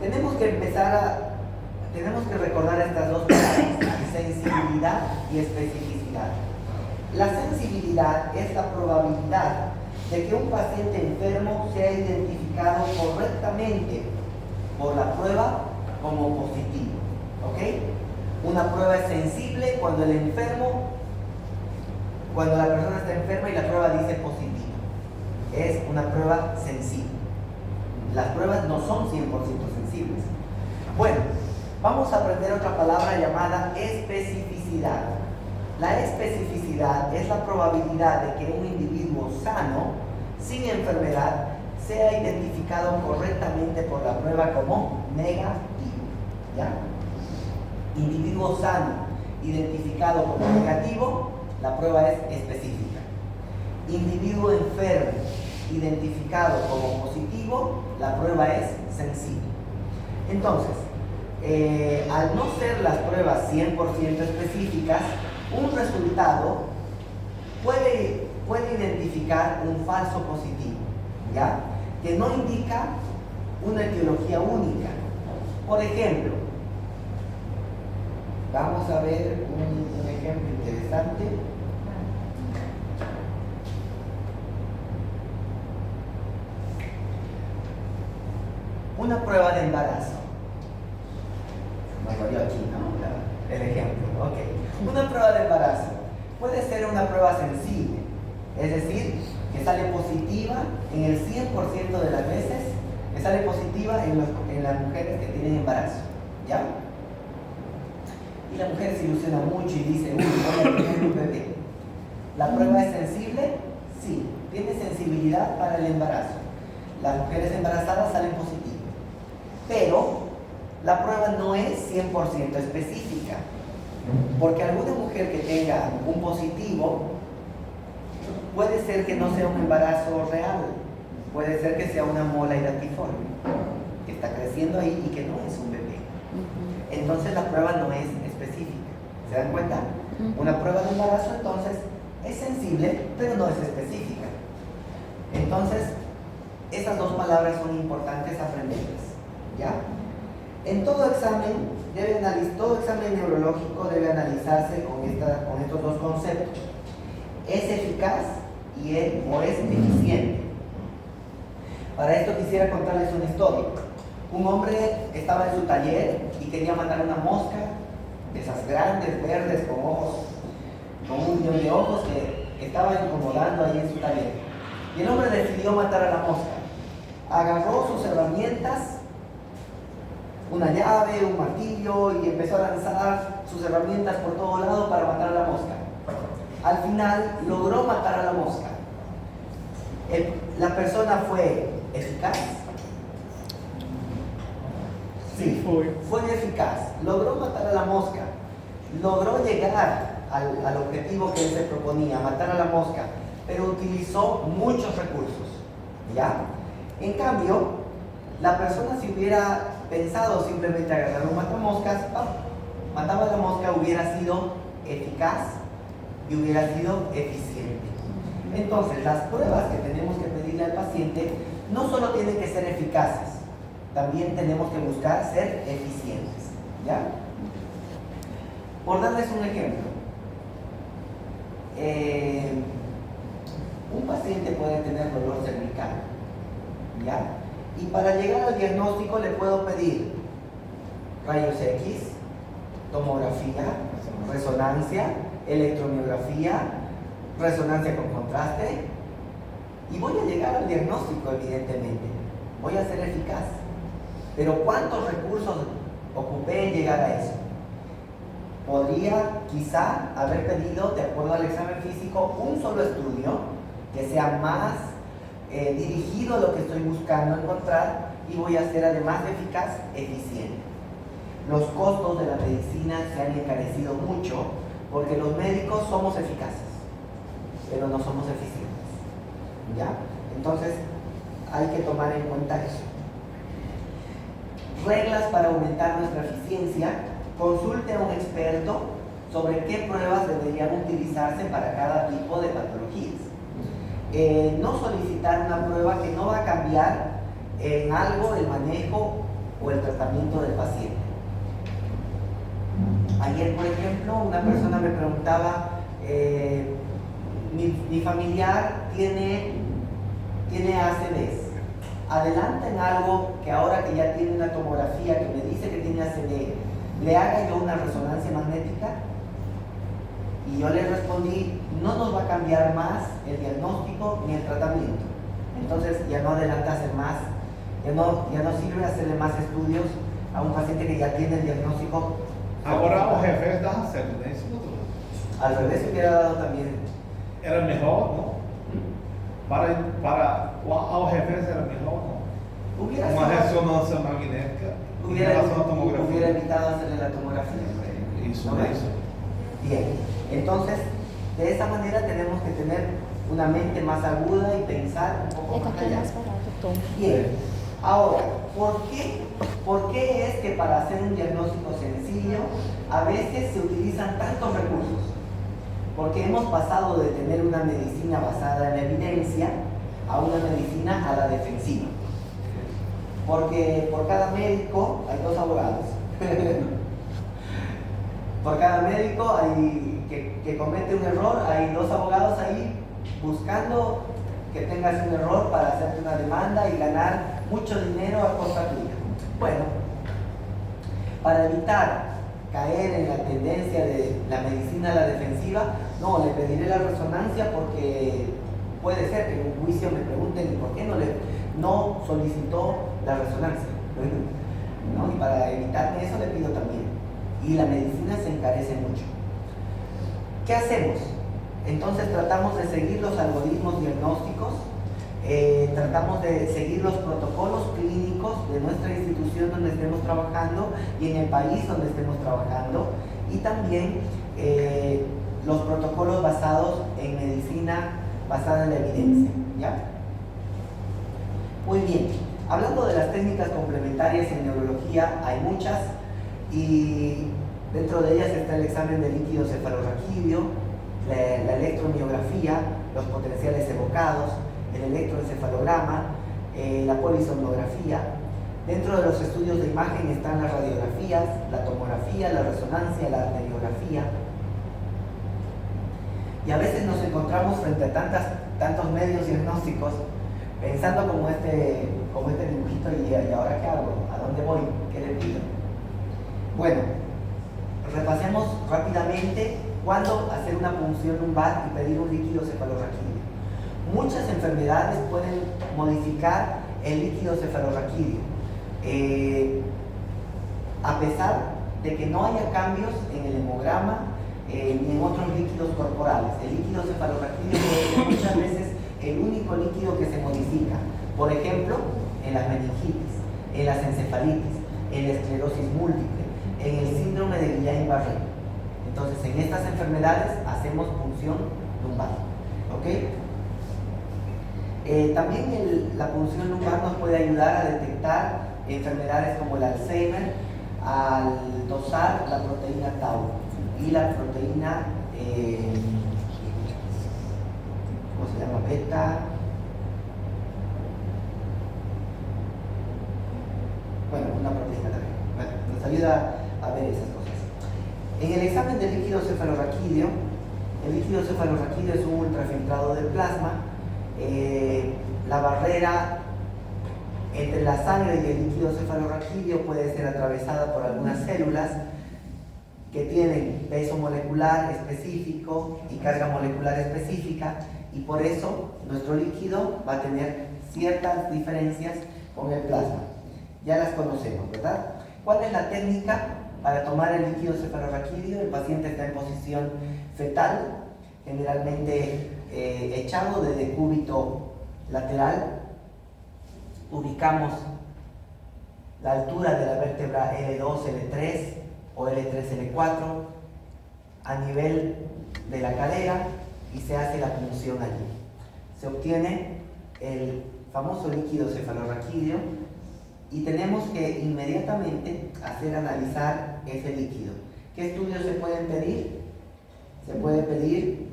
tenemos que recordar estas dos palabras, sensibilidad y especificidad. La sensibilidad es la probabilidad de que un paciente enfermo sea identificado correctamente por la prueba como positivo. ¿Ok? Una prueba es sensible cuando la persona está enferma y la prueba dice positivo. Es una prueba sensible. Las pruebas no son 100% sensibles. Bueno, vamos a aprender otra palabra llamada especificidad. La especificidad es la probabilidad de que un individuo sano, sin enfermedad, sea identificado correctamente por la prueba como negativo. ¿Ya? Individuo sano, identificado como negativo, la prueba es específica. Individuo enfermo, identificado como positivo, la prueba es sensible. Entonces, al no ser las pruebas 100% específicas, un resultado puede identificar un falso positivo, ¿ya? Que no indica una etiología única. Por ejemplo, vamos a ver un ejemplo interesante. Una prueba de embarazo. Me salió aquí, ¿no? El ejemplo, ok. Una prueba de embarazo puede ser una prueba sensible, es decir, que sale positiva en el 100% de las veces, que sale positiva en las mujeres que tienen embarazo, ¿ya? Y la mujer se ilusiona mucho y dice, uy, voy a tener un bebé. ¿La prueba es sensible? Sí, tiene sensibilidad para el embarazo. Las mujeres embarazadas salen positivas. Pero la prueba no es 100% específica, porque alguna mujer que tenga un positivo puede ser que no sea un embarazo real, puede ser que sea una mola iratiforme que está creciendo ahí y que no es un bebé. Entonces la prueba no es específica. ¿Se dan cuenta? Una prueba de embarazo entonces es sensible, pero no es específica. Entonces, esas dos palabras son importantes aprenderlas. ¿Ya? En todo examen neurológico debe analizarse con estos dos conceptos. ¿Es eficaz o es eficiente? Para esto quisiera contarles una historia. Un hombre estaba en su taller y quería matar una mosca de esas grandes, verdes, con un millón de ojos que estaba incomodando ahí en su taller. Y el hombre decidió matar a la mosca. Agarró sus herramientas, una llave, un martillo, y empezó a lanzar sus herramientas por todo lado para matar a la mosca. Al final logró matar a la mosca. ¿La persona fue eficaz? Sí, fue eficaz. Logró matar a la mosca. Logró llegar al objetivo que él se proponía, matar a la mosca, pero utilizó muchos recursos. ¿Ya? En cambio, la persona, si hubiera pensado simplemente agarrar un matamoscas, mataba a la mosca, hubiera sido eficaz y hubiera sido eficiente. Entonces, las pruebas que tenemos que pedirle al paciente no solo tienen que ser eficaces, también tenemos que buscar ser eficientes. ¿Ya? Por darles un ejemplo, un paciente puede tener dolor cervical, ¿ya? Y para llegar al diagnóstico le puedo pedir rayos X, tomografía, resonancia, electromiografía, resonancia con contraste, y voy a llegar al diagnóstico, evidentemente. Voy a ser eficaz. Pero ¿cuántos recursos ocupé en llegar a eso? podría quizá haber pedido, de acuerdo al examen físico, un solo estudio que sea más dirigido a lo que estoy buscando encontrar y voy a ser además eficaz, eficiente. Los costos de la medicina se han encarecido mucho porque los médicos somos eficaces, pero no somos eficientes, ¿ya? Entonces hay que tomar en cuenta eso. Reglas para aumentar nuestra eficiencia: consulte a un experto sobre qué pruebas deberían utilizarse para cada tipo de patologías. No solicitar una prueba que no va a cambiar en algo el manejo o el tratamiento del paciente. Ayer, por ejemplo, una persona me preguntaba, mi familiar tiene ACDs. Adelanten algo que ahora que ya tiene una tomografía que me dice que tiene ACD, le haga yo una resonancia magnética. Y yo le respondí, no nos va a cambiar más el diagnóstico ni el tratamiento. Entonces ya no adelanta hacer más, ya no sirve hacerle más estudios a un paciente que ya tiene el diagnóstico. Agora ao revés dava certo, né? Isso, doutor? Al revés hubiera dado también. Era melhor, não? Ao revés era melhor, não? Hubiera Uma sido- ressonância magnética em hubiera, relação à tomografia. hubiera evitado hacerle la tomografía. Isso, ¿No ves? isso. Bien, entonces de esa manera tenemos que tener una mente más aguda y pensar un poco Esta más aqui é allá. mais barato, toma. Bien, ahora, ¿por qué es que para hacer un diagnóstico sencillo a veces se utilizan tantos recursos? Porque hemos pasado de tener una medicina basada en la evidencia a una medicina a la defensiva. Porque por cada médico hay dos abogados. Por cada médico que comete un error, hay dos abogados ahí buscando que tengas un error para hacerte una demanda y ganar mucho dinero a costa tuya. Bueno, para evitar caer en la tendencia de la medicina a la defensiva, no, le pediré la resonancia porque puede ser que en un juicio me pregunten por qué no solicitó la resonancia. ¿No? Y para evitarme eso le pido también. Y la medicina se encarece mucho. ¿Qué hacemos? Entonces tratamos de seguir los algoritmos diagnósticos, tratamos de seguir los protocolos clínicos de nuestra institución donde estemos trabajando y en el país donde estemos trabajando, y también los protocolos basados en medicina basada en la evidencia, ¿ya? Muy bien, hablando de las técnicas complementarias en neurología, hay muchas, y dentro de ellas está el examen de líquido cefalorraquídeo, la electromiografía, los potenciales evocados, el electroencefalograma, la polisomnografía. Dentro de los estudios de imagen están las radiografías, la tomografía, la resonancia, la arteriografía. Y a veces nos encontramos frente a tantos medios diagnósticos, pensando como este dibujito, y ahora qué hago, a dónde voy, qué le pido. Bueno, repasemos rápidamente cuándo hacer una punción lumbar y pedir un líquido cefalorraquídeo. Muchas enfermedades pueden modificar el líquido cefalorraquídeo, a pesar de que no haya cambios en el hemograma ni en otros líquidos corporales. El líquido cefalorraquídeo puede ser muchas veces el único líquido que se modifica. Por ejemplo, en las meningitis, en las encefalitis, en la esclerosis múltiple, en el síndrome de Guillain-Barré. Entonces, en estas enfermedades hacemos punción lumbar, ¿ok? También la punción lumbar nos puede ayudar a detectar enfermedades como el Alzheimer al dosar la proteína tau y la proteína, ¿cómo se llama? Beta. Bueno, una proteína también. Bueno, nos ayuda a ver esas cosas. En el examen del líquido cefalorraquídeo, el líquido cefalorraquídeo es un ultrafiltrado de plasma. La barrera entre la sangre y el líquido cefalorraquídeo puede ser atravesada por algunas células que tienen peso molecular específico y carga molecular específica, y por eso nuestro líquido va a tener ciertas diferencias con el plasma. Ya las conocemos, ¿verdad? ¿Cuál es la técnica Para tomar el líquido cefalorraquídeo, el paciente está en posición fetal, generalmente echado de decúbito lateral. Ubicamos la altura de la vértebra L2, L3 o L3, L4 a nivel de la cadera y se hace la punción allí. Se obtiene el famoso líquido cefalorraquídeo y tenemos que inmediatamente hacer analizar ese líquido. ¿Qué estudios se pueden pedir? Se puede pedir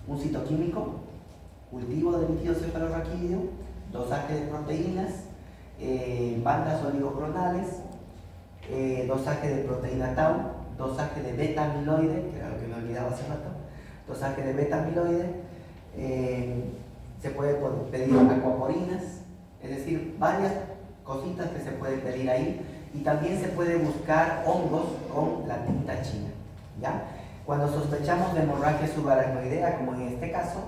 un citoquímico, cultivo de líquido cefalorraquídeo, dosaje de proteínas, bandas oligoclonales, dosaje de proteína tau, dosaje de beta amiloide, que era lo que me olvidaba hace rato, dosaje de beta amiloide, se puede pedir acuaporinas, es decir, varias cositas que se pueden pedir ahí, y también se puede buscar hongos con la tinta china, ¿ya? Cuando sospechamos de hemorragia subaracnoidea, como en este caso,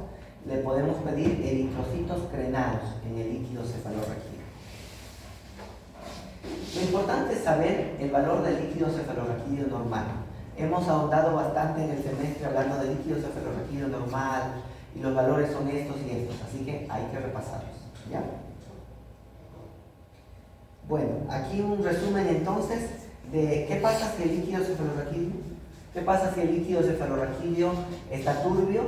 le podemos pedir eritrocitos crenados en el líquido cefalorraquídeo. Lo importante es saber el valor del líquido cefalorraquídeo normal. Hemos ahondado bastante en el semestre hablando del líquido cefalorraquídeo normal y los valores son estos y estos, así que hay que repasarlos, ¿ya? Bueno, aquí un resumen entonces de qué pasa si el líquido cefalorraquídeo, qué pasa si el líquido cefalorraquídeo está turbio.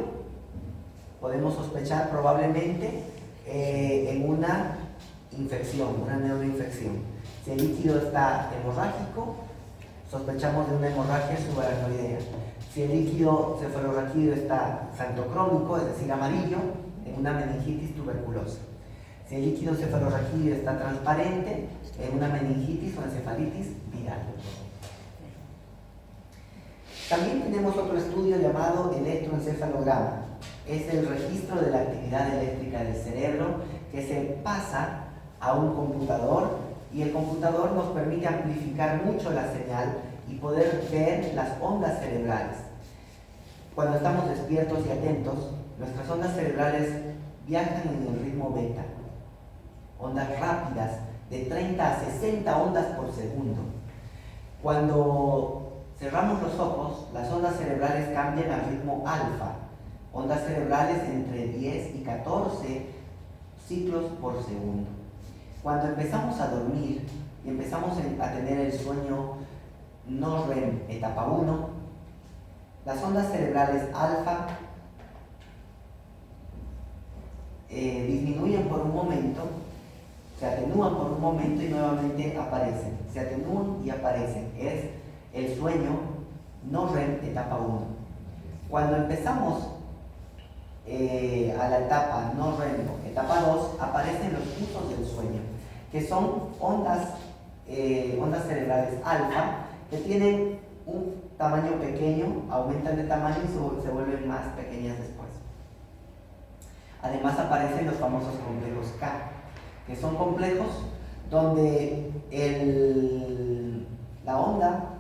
Podemos sospechar probablemente en una infección, una neuroinfección. Si el líquido está hemorrágico, sospechamos de una hemorragia subaracnoidea. Si el líquido cefalorraquídeo está xantocrómico, es decir, amarillo, en una meningitis tuberculosa. Si el líquido cefalorraquídeo está transparente, en una meningitis o encefalitis viral. También tenemos otro estudio llamado electroencefalograma. Es el registro de la actividad eléctrica del cerebro que se pasa a un computador y el computador nos permite amplificar mucho la señal y poder ver las ondas cerebrales. Cuando estamos despiertos y atentos, nuestras ondas cerebrales viajan en el ritmo beta, ondas rápidas de 30 a 60 ondas por segundo. Cuando cerramos los ojos, las ondas cerebrales cambian al ritmo alfa, ondas cerebrales entre 10 y 14 ciclos por segundo. Cuando empezamos a dormir y empezamos a tener el sueño no REM, etapa 1, las ondas cerebrales alfa disminuyen por un momento, se atenúan por un momento y nuevamente aparecen. Se atenúan y aparecen. Es el sueño no REM, etapa 1. Cuando empezamos a la etapa no REM, etapa 2, aparecen los usos del sueño, que son ondas cerebrales alfa, que tienen un tamaño pequeño, aumentan de tamaño y se vuelven más pequeñas después. Además aparecen los famosos complejos K, que son complejos donde la onda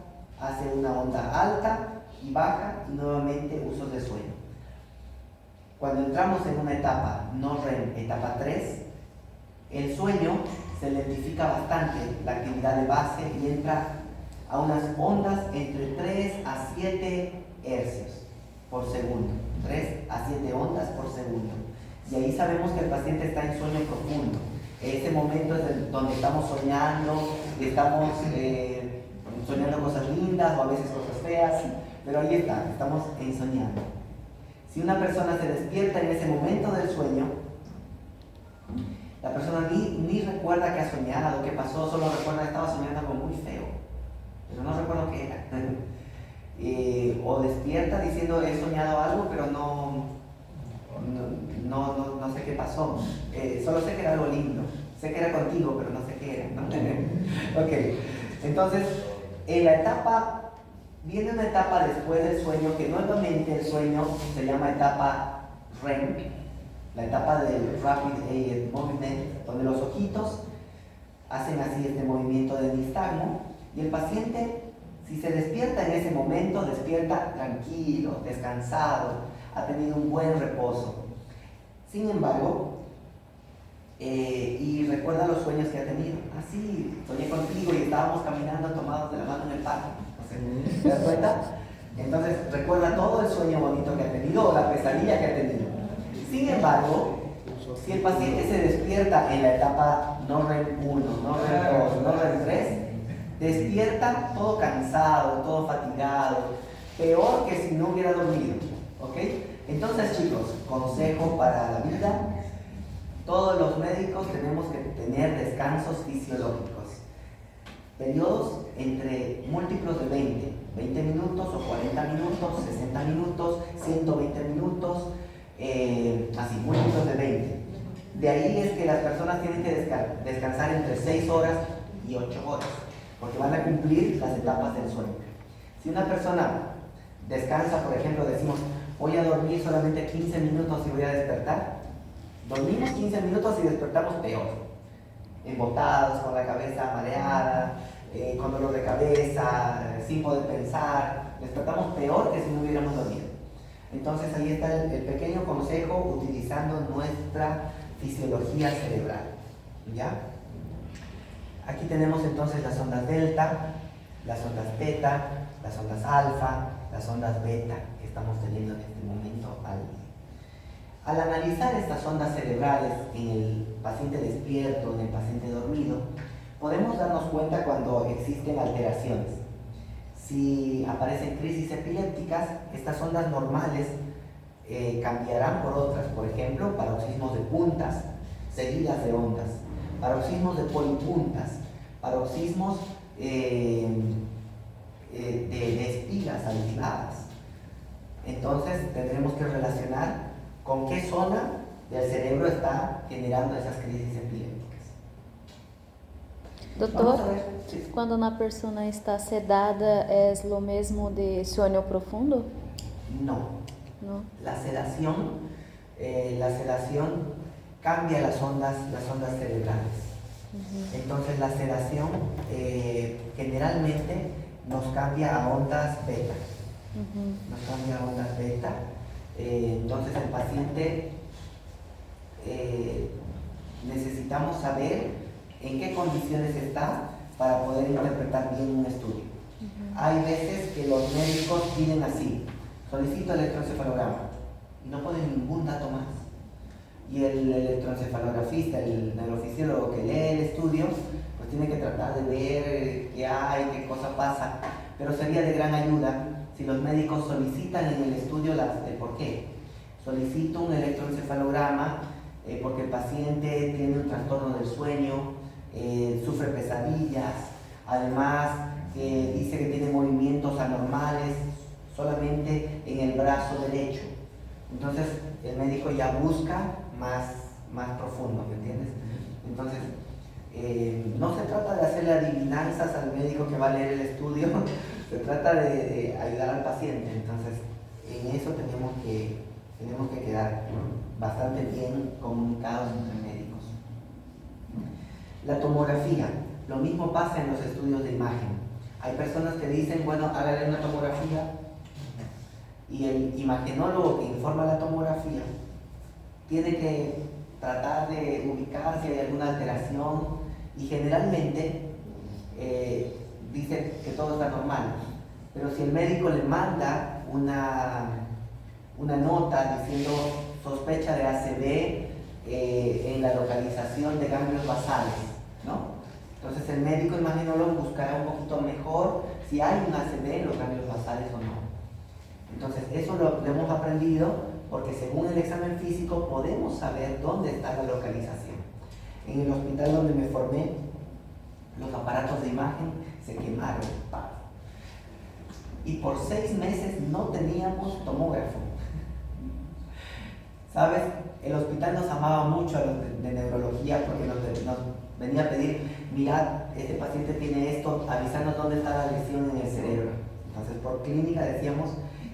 hace una onda alta y baja y nuevamente usos de sueño. Cuando entramos en una etapa no REM, etapa 3, el sueño se lentifica bastante la actividad de base y entra a unas ondas entre 3 a 7 hercios por segundo. 3 a 7 ondas por segundo. Y ahí sabemos que el paciente está en sueño profundo. Ese momento es donde estamos soñando, y estamos soñando cosas lindas o a veces cosas feas, pero ahí estamos soñando. Si una persona se despierta en ese momento del sueño, la persona ni recuerda que ha soñado, qué pasó, solo recuerda que estaba soñando algo muy feo, pero no recuerdo qué era. O despierta diciendo he soñado algo, pero no sé qué pasó. Solo sé que era algo lindo, sé que era contigo, pero no sé qué era, ¿no? Ok, entonces en la etapa, viene una etapa después del sueño, que nuevamente el sueño se llama etapa REM, la etapa del Rapid Eye Movement, donde los ojitos hacen así este movimiento de nistagmo, y el paciente, si se despierta en ese momento, despierta tranquilo, descansado, ha tenido un buen reposo. Sin embargo, y recuerda los sueños que ha tenido. Así, soñé contigo y estábamos caminando tomados de la mano en el parque. No sé, ¿te das cuenta? Entonces, recuerda todo el sueño bonito que ha tenido o la pesadilla que ha tenido. Sin embargo, si el paciente se despierta en la etapa no REM 1, no REM 2, no REM 3, despierta todo cansado, todo fatigado, peor que si no hubiera dormido. ¿Ok? Entonces, chicos, consejo para la vida: todos los médicos tenemos que tener descansos fisiológicos. Periodos entre múltiplos de 20 minutos o 40 minutos, 60 minutos, 120 minutos, así, múltiplos de 20. De ahí es que las personas tienen que descansar entre 6 horas y 8 horas, porque van a cumplir las etapas del sueño. Si una persona descansa, por ejemplo, decimos, voy a dormir solamente 15 minutos y voy a despertar, dormimos 15 minutos y despertamos peor, embotados, con la cabeza mareada, con dolor de cabeza, sin poder pensar, despertamos peor que si no hubiéramos dormido. Entonces ahí está el pequeño consejo utilizando nuestra fisiología cerebral. ¿Ya? Aquí tenemos entonces las ondas delta, las ondas beta, las ondas alfa, las ondas beta que estamos teniendo en este momento al analizar estas ondas cerebrales en el paciente despierto, en el paciente dormido, podemos darnos cuenta cuando existen alteraciones. Si aparecen crisis epilépticas, estas ondas normales cambiarán por otras, por ejemplo, paroxismos de puntas, seguidas de ondas, paroxismos de polipuntas, paroxismos de espigas altivadas. Entonces tendremos que relacionar con qué zona del cerebro está generando esas crisis epilépticas. Doutor, Sí. quando uma pessoa está sedada, é o mesmo de sonho profundo? No. Não. La sedación cambia las ondas cerebrales. Entonces la sedación generalmente nos cambia a ondas beta. Nos cambia a ondas beta. Entonces el paciente necesitamos saber en qué condiciones está para poder interpretar bien un estudio. Hay veces que los médicos piden así: solicito electroencefalograma, y no ponen ningún dato más. Y el electroencefalografista, el neurofisiólogo que lee el estudio, pues tiene que tratar de ver qué hay, qué cosa pasa. Pero sería de gran ayuda si los médicos solicitan en el estudio el por qué. Solicito un electroencefalograma porque el paciente tiene un trastorno del sueño, sufre pesadillas, además dice que tiene movimientos anormales solamente en el brazo derecho. Entonces el médico ya busca más profundo, ¿me entiendes? Entonces no se trata de hacerle adivinanzas al médico que va a leer el estudio, se trata de ayudar al paciente. Entonces en eso tenemos que quedar bastante bien comunicados entre médicos. La tomografía, lo mismo pasa en los estudios de imagen. Hay personas que dicen, bueno, hágale una tomografía, y el imagenólogo que informa la tomografía tiene que tratar de ubicar si hay alguna alteración, y generalmente dice que todo está normal. Pero si el médico le manda una nota diciendo sospecha de ACV en la localización de ganglios basales, ¿no? Entonces el médico imagenólogo buscará un poquito mejor si hay un ACV en los ganglios basales o no. Entonces eso lo hemos aprendido porque según el examen físico podemos saber dónde está la localización. En el hospital donde me formé, los aparatos de imagen se quemaron. Y por 6 meses no teníamos tomógrafo. ¿Sabes? El hospital nos amaba mucho a los de neurología porque nos venía a pedir, mirad, este paciente tiene esto, avisarnos dónde está la lesión en el cerebro. Entonces por clínica decíamos,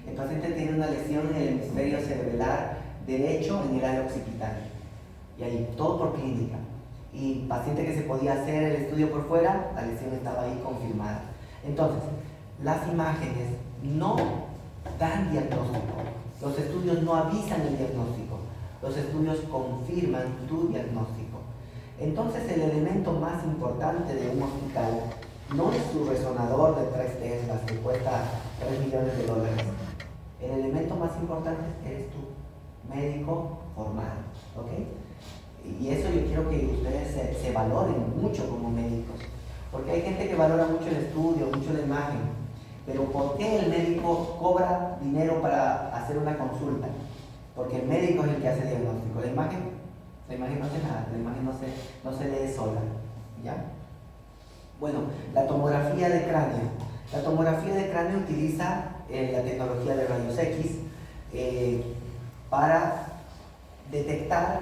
el paciente tiene una lesión en el hemisferio cerebral derecho en el área occipital. Y ahí, todo por clínica. Y paciente que se podía hacer el estudio por fuera, la lesión estaba ahí confirmada. Entonces, las imágenes no dan diagnóstico. Los estudios no avisan el diagnóstico. Los estudios confirman tu diagnóstico. Entonces el elemento más importante de un hospital no es su resonador de 3 Teslas que cuesta $3 millones. El elemento más importante eres tú, médico formado, ¿ok? Y eso yo quiero que ustedes se valoren mucho como médicos, porque hay gente que valora mucho el estudio, mucho la imagen, pero ¿por qué el médico cobra dinero para hacer una consulta? Porque el médico es el que hace el diagnóstico. La imagen no hace nada, la imagen no se lee sola, ¿ya? Bueno, la tomografía de cráneo. La tomografía de cráneo utiliza la tecnología de rayos X para detectar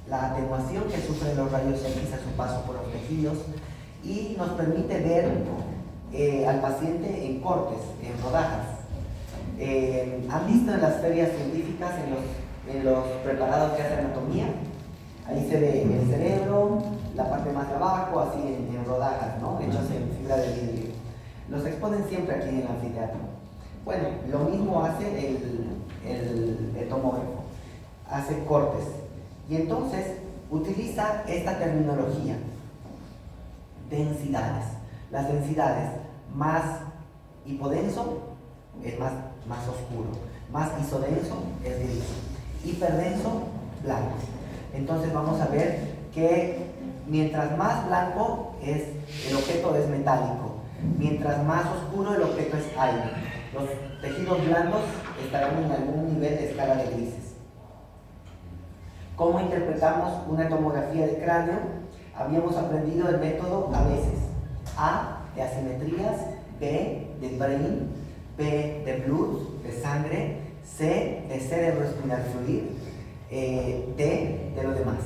la atenuación que sufren los rayos X a su paso por los tejidos y nos permite ver al paciente en cortes, en rodajas. ¿Han visto en las ferias científicas, en los preparados que hacen anatomía? Ahí se ve el cerebro, la parte más de abajo, así en rodajas, ¿no? Hechos en fibra de vidrio. Los exponen siempre aquí en el anfiteatro. Bueno, lo mismo hace el tomógrafo, hace cortes. Y entonces utiliza esta terminología, densidades. Las densidades, más hipodenso es más oscuro, más isodenso es gris, hiperdenso, blanco. Entonces vamos a ver que mientras más blanco es, el objeto es metálico, mientras más oscuro el objeto es aire. Los tejidos blandos estarán en algún nivel de escala de grises. ¿Cómo interpretamos una tomografía de cráneo? Habíamos aprendido el método a veces. A, de asimetrías, B, de brain, B, de blood, de sangre, C, de cerebroespinal fluid, D, de lo demás.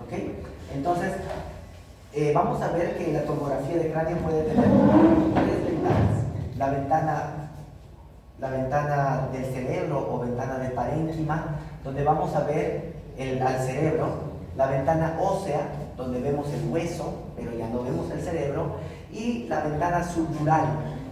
¿Ok? Entonces, vamos a ver que la tomografía de cráneo puede tener 3 ventanas. La ventana del cerebro o ventana de parénquima, donde vamos a ver al cerebro, la ventana ósea, donde vemos el hueso, pero ya no vemos el cerebro, y la ventana subdural,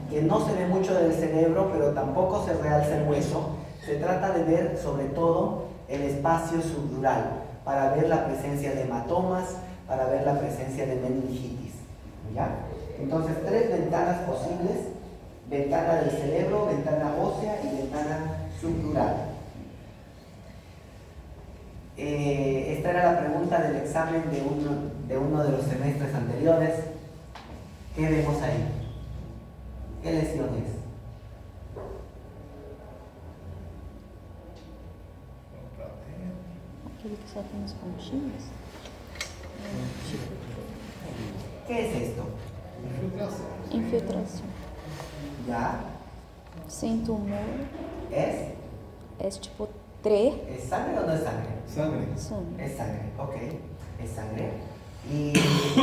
que no se ve mucho del cerebro, pero tampoco se realza el hueso. Se trata de ver sobre todo el espacio subdural, para ver la presencia de hematomas, para ver la presencia de meningitis. ¿Ya? Entonces, 3 ventanas posibles: ventana del cerebro, ventana ósea y ventana subdural. Esta era la pregunta del examen de uno de los semestres anteriores. ¿Qué vemos ahí? ¿Qué lesión es? Aquele que só tem as pontinhas? ¿Qué es esto? Infiltração. ¿Ya? Sem tumor. ¿Es tipo 3. sangre o no es sangre? Sangre. Sangue. Es sangre, ok, es sangre. Y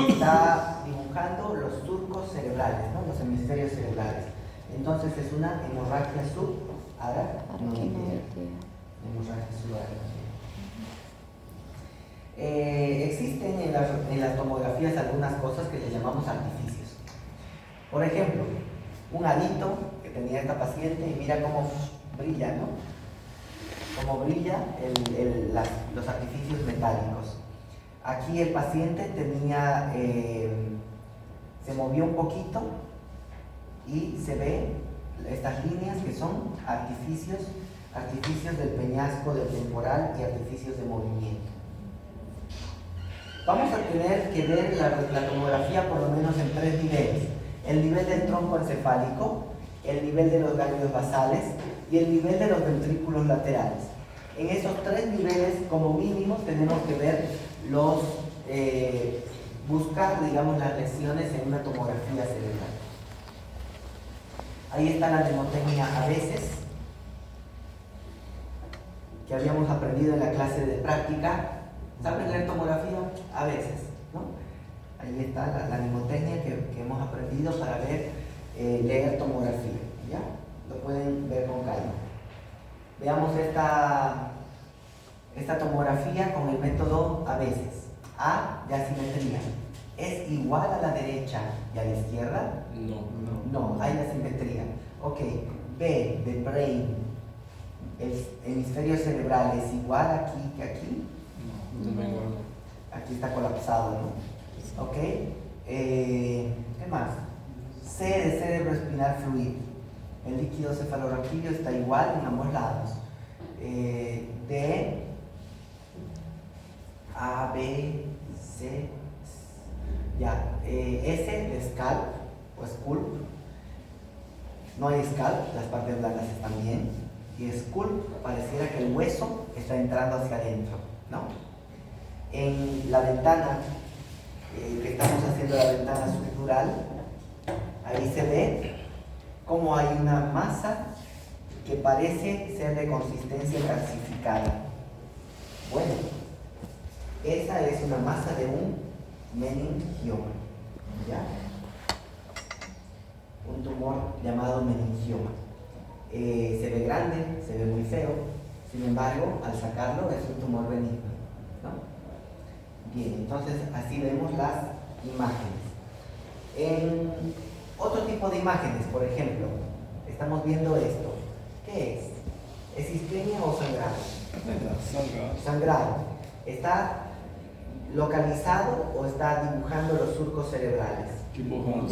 está dibujando los surcos cerebrales, ¿no? Los hemisferios cerebrales. Entonces es una hemorragia subaracnoidea. Hemorragia subaracnoidea. Existen en las tomografías algunas cosas que le llamamos artificios. Por ejemplo, un arito que tenía esta paciente y mira cómo brilla, ¿no? Cómo brilla los artificios metálicos. Aquí el paciente tenía, se movió un poquito y se ve estas líneas que son artificios del peñasco, del temporal y artificios de movimiento. Vamos a tener que ver la tomografía por lo menos en 3 niveles: el nivel del tronco encefálico, el nivel de los ganglios basales y el nivel de los ventrículos laterales. En esos 3 niveles, como mínimo, tenemos que ver buscar, digamos, las lesiones en una tomografía cerebral. Ahí está la mnemotecnia a veces, que habíamos aprendido en la clase de práctica. ¿Saben leer tomografía? A veces, ¿no? Ahí está la mnemotecnia que hemos aprendido para leer tomografía, ¿ya? Lo pueden ver con calma. Veamos esta tomografía con el método a veces. A, de asimetría. ¿Es igual a la derecha y a la izquierda? No, hay asimetría. Ok. B, de brain. ¿El hemisferio cerebral es igual aquí que aquí? No. Aquí está colapsado, ¿no? ¿Ok? ¿Qué más? C de cerebro espinal fluido. El líquido cefalorraquídeo está igual en ambos lados. D, A, B, C, ya. S de scalp o scalp. No hay scalp, las partes blancas están bien. Y scalp pareciera que el hueso está entrando hacia adentro, ¿no? En la ventana, que estamos haciendo la ventana subdural, ahí se ve como hay una masa que parece ser de consistencia calcificada. Bueno, esa es una masa de un meningioma, ¿ya? Un tumor llamado meningioma. Se ve grande, se ve muy feo, sin embargo, al sacarlo es un tumor benigno, ¿no? Bien, entonces así vemos las imágenes. En otro tipo de imágenes, por ejemplo, estamos viendo esto. ¿Qué es? ¿Es isquemia o sangrado? Sangrado. ¿Está localizado o está dibujando los surcos cerebrales? Dibujando.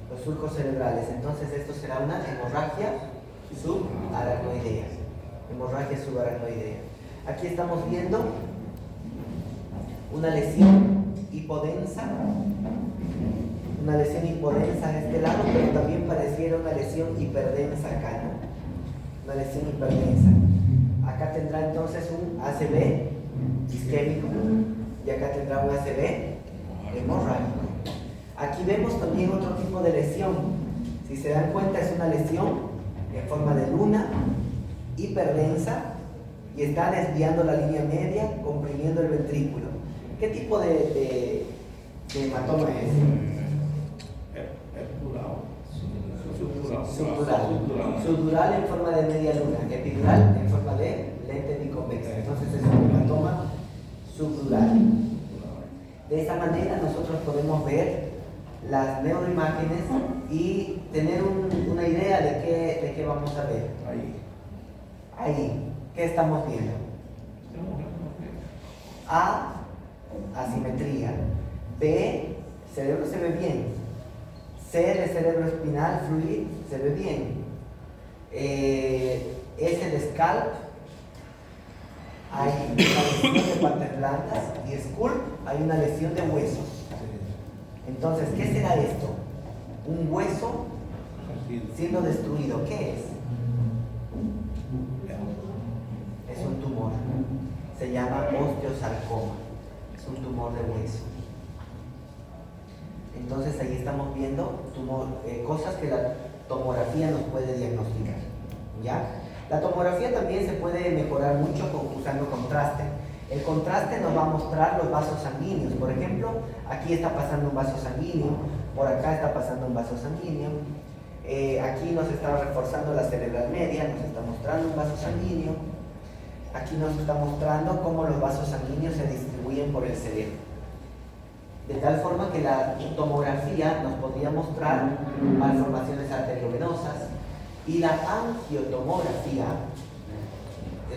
Los surcos cerebrales. Entonces esto será una hemorragia subaracnoidea. Hemorragia subaracnoidea. Aquí estamos viendo una lesión hipodensa. Una lesión hipodensa a este lado, pero también pareciera una lesión hiperdensa acá, ¿no? Una lesión hiperdensa. Acá tendrá entonces un ACV isquémico y acá tendrá un ACV hemorrágico. Aquí vemos también otro tipo de lesión. Si se dan cuenta, es una lesión en forma de luna, hiperdensa, y está desviando la línea media, comprimiendo el ventrículo. ¿Qué tipo de hematoma es? Subdural en forma de media luna, epidural en forma de lente biconvexa. Entonces es un hematoma subdural. De esa manera nosotros podemos ver las neuroimágenes y tener una idea de qué vamos a ver. Ahí, ¿qué estamos viendo? A, asimetría. B, cerebro se ve bien. C de cerebro espinal fluid se ve bien. S de scalp, hay una lesión de partes blancas, y scalp hay una lesión de huesos. Entonces, ¿qué será esto? Un hueso siendo destruido. ¿Qué es? Es un tumor. Se llama osteosarcoma. Es un tumor de hueso. Entonces ahí estamos viendo cosas que la tomografía nos puede diagnosticar, ¿ya? La tomografía también se puede mejorar mucho usando contraste. El contraste nos va a mostrar los vasos sanguíneos. Por ejemplo, aquí está pasando un vaso sanguíneo, por acá está pasando un vaso sanguíneo, aquí nos está reforzando la cerebral media, nos está mostrando un vaso sanguíneo, aquí nos está mostrando cómo los vasos sanguíneos se distribuyen por el cerebro. De tal forma que la tomografía nos podría mostrar malformaciones arteriovenosas, y la angiotomografía,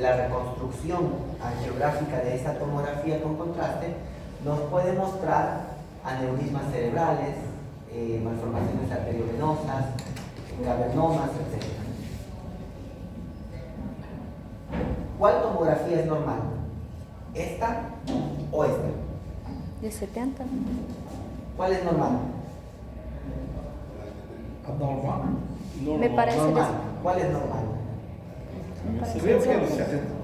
la reconstrucción angiográfica de esa tomografía con contraste, nos puede mostrar aneurismas cerebrales, malformaciones arteriovenosas, cavernomas, etc. ¿Cuál tomografía es normal? ¿Esta o esta? De 70. ¿Cuál es normal? Anormal. Me parece Normal. ¿Cuál es normal? Me Você parece vê o que é que no sí.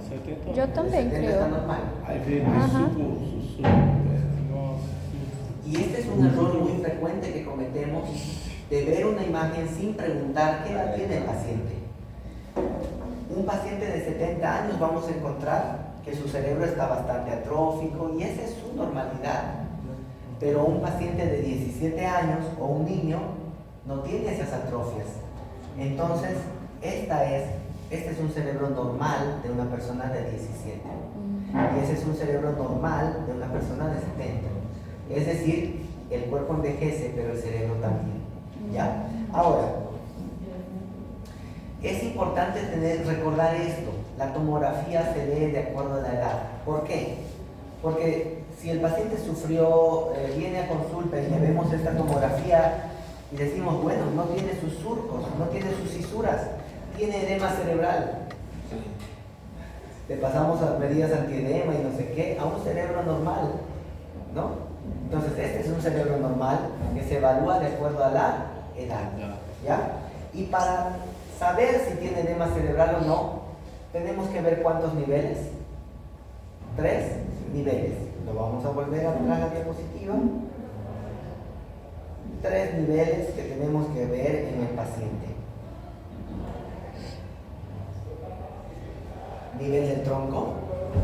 70? Yo también 70 creo. está normal. Aí vem Ajá. sussurro. Nossa. Y este es un error muy frecuente que cometemos, de ver una imagen sin preguntar qué edad tiene el paciente. Un paciente de 70 años vamos a encontrar que su cerebro está bastante atrófico y esa es su normalidad. Pero un paciente de 17 años o un niño no tiene esas atrofias. Entonces, este es un cerebro normal de una persona de 17. Y ese es un cerebro normal de una persona de 70. Es decir, el cuerpo envejece, pero el cerebro también. ¿Ya? Ahora, es importante recordar esto. La tomografía se ve de acuerdo a la edad. ¿Por qué? Porque si el paciente sufrió, viene a consulta y le vemos esta tomografía y decimos, bueno, no tiene sus surcos, no tiene sus cisuras, tiene edema cerebral. Le pasamos a medidas antiedema y no sé qué, a un cerebro normal, ¿no? Entonces este es un cerebro normal que se evalúa de acuerdo a la edad, ¿ya? Y para saber si tiene edema cerebral o no, tenemos que ver cuántos niveles. 3 niveles. Lo vamos a volver a poner a la diapositiva. 3 niveles que tenemos que ver en el paciente. Nivel del tronco,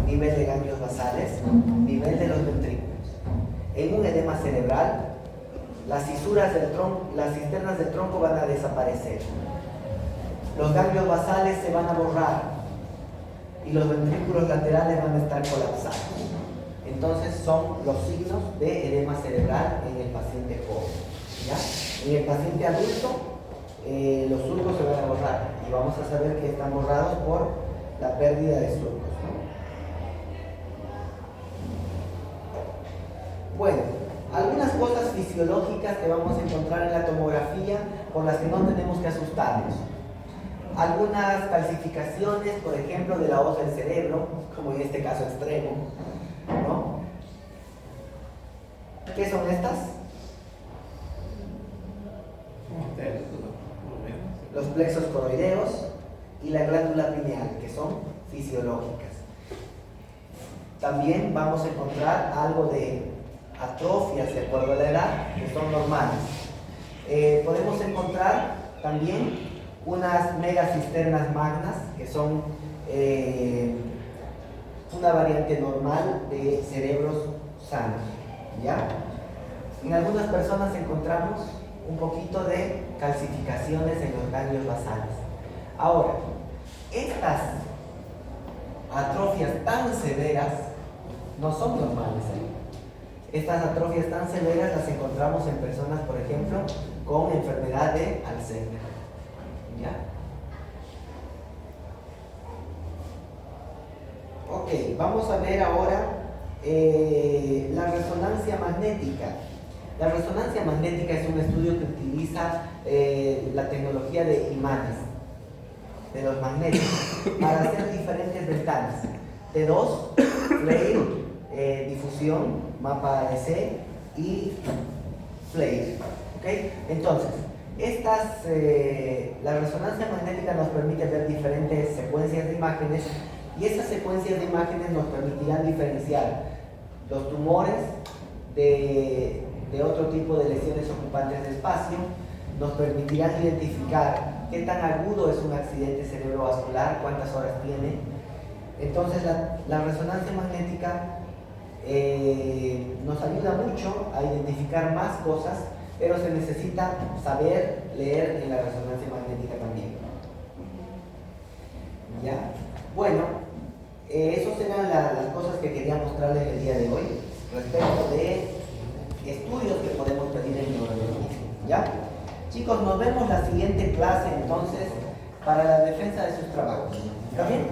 nivel de ganglios basales, nivel de los ventrículos. En un edema cerebral, las cisuras del tronco, las cisternas del tronco van a desaparecer. Los ganglios basales se van a borrar y los ventrículos laterales van a estar colapsados. Entonces son los signos de edema cerebral en el paciente joven, ¿ya? En el paciente adulto, los surcos se van a borrar y vamos a saber que están borrados por la pérdida de surcos, ¿no? Bueno, algunas cosas fisiológicas que vamos a encontrar en la tomografía por las que no tenemos que asustarnos. Algunas calcificaciones, por ejemplo, de la hoz del cerebro, como en este caso extremo, ¿no? ¿Qué son estas? Los plexos coroideos y la glándula pineal, que son fisiológicas. También vamos a encontrar algo de atrofias de acuerdo a la edad, que son normales. Podemos encontrar también unas megacisternas magnas, que son una variante normal de cerebros sanos, ¿ya? En algunas personas encontramos un poquito de calcificaciones en los ganglios basales. Ahora, estas atrofias tan severas no son normales, ¿eh? Estas atrofias tan severas las encontramos en personas, por ejemplo, con enfermedad de Alzheimer, ¿ya? Ok, vamos a ver ahora la resonancia magnética. La resonancia magnética es un estudio que utiliza la tecnología de imanes, de los magnetos, para hacer diferentes ventanas. T2, FLAIR, difusión, mapa AC y FLAIR. ¿Okay? Entonces, la resonancia magnética nos permite ver diferentes secuencias de imágenes y esas secuencias de imágenes nos permitirán diferenciar los tumores de otro tipo de lesiones ocupantes de espacio, nos permitirán identificar qué tan agudo es un accidente cerebrovascular, cuántas horas tiene. Entonces la resonancia magnética nos ayuda mucho a identificar más cosas, pero se necesita saber leer en la resonancia magnética también. ¿Ya? Bueno, esas eran las cosas que quería mostrarles el día de hoy respecto de estudios que podemos pedir en neurología. ¿Ya? Chicos, nos vemos la siguiente clase entonces para la defensa de sus trabajos. ¿Está bien?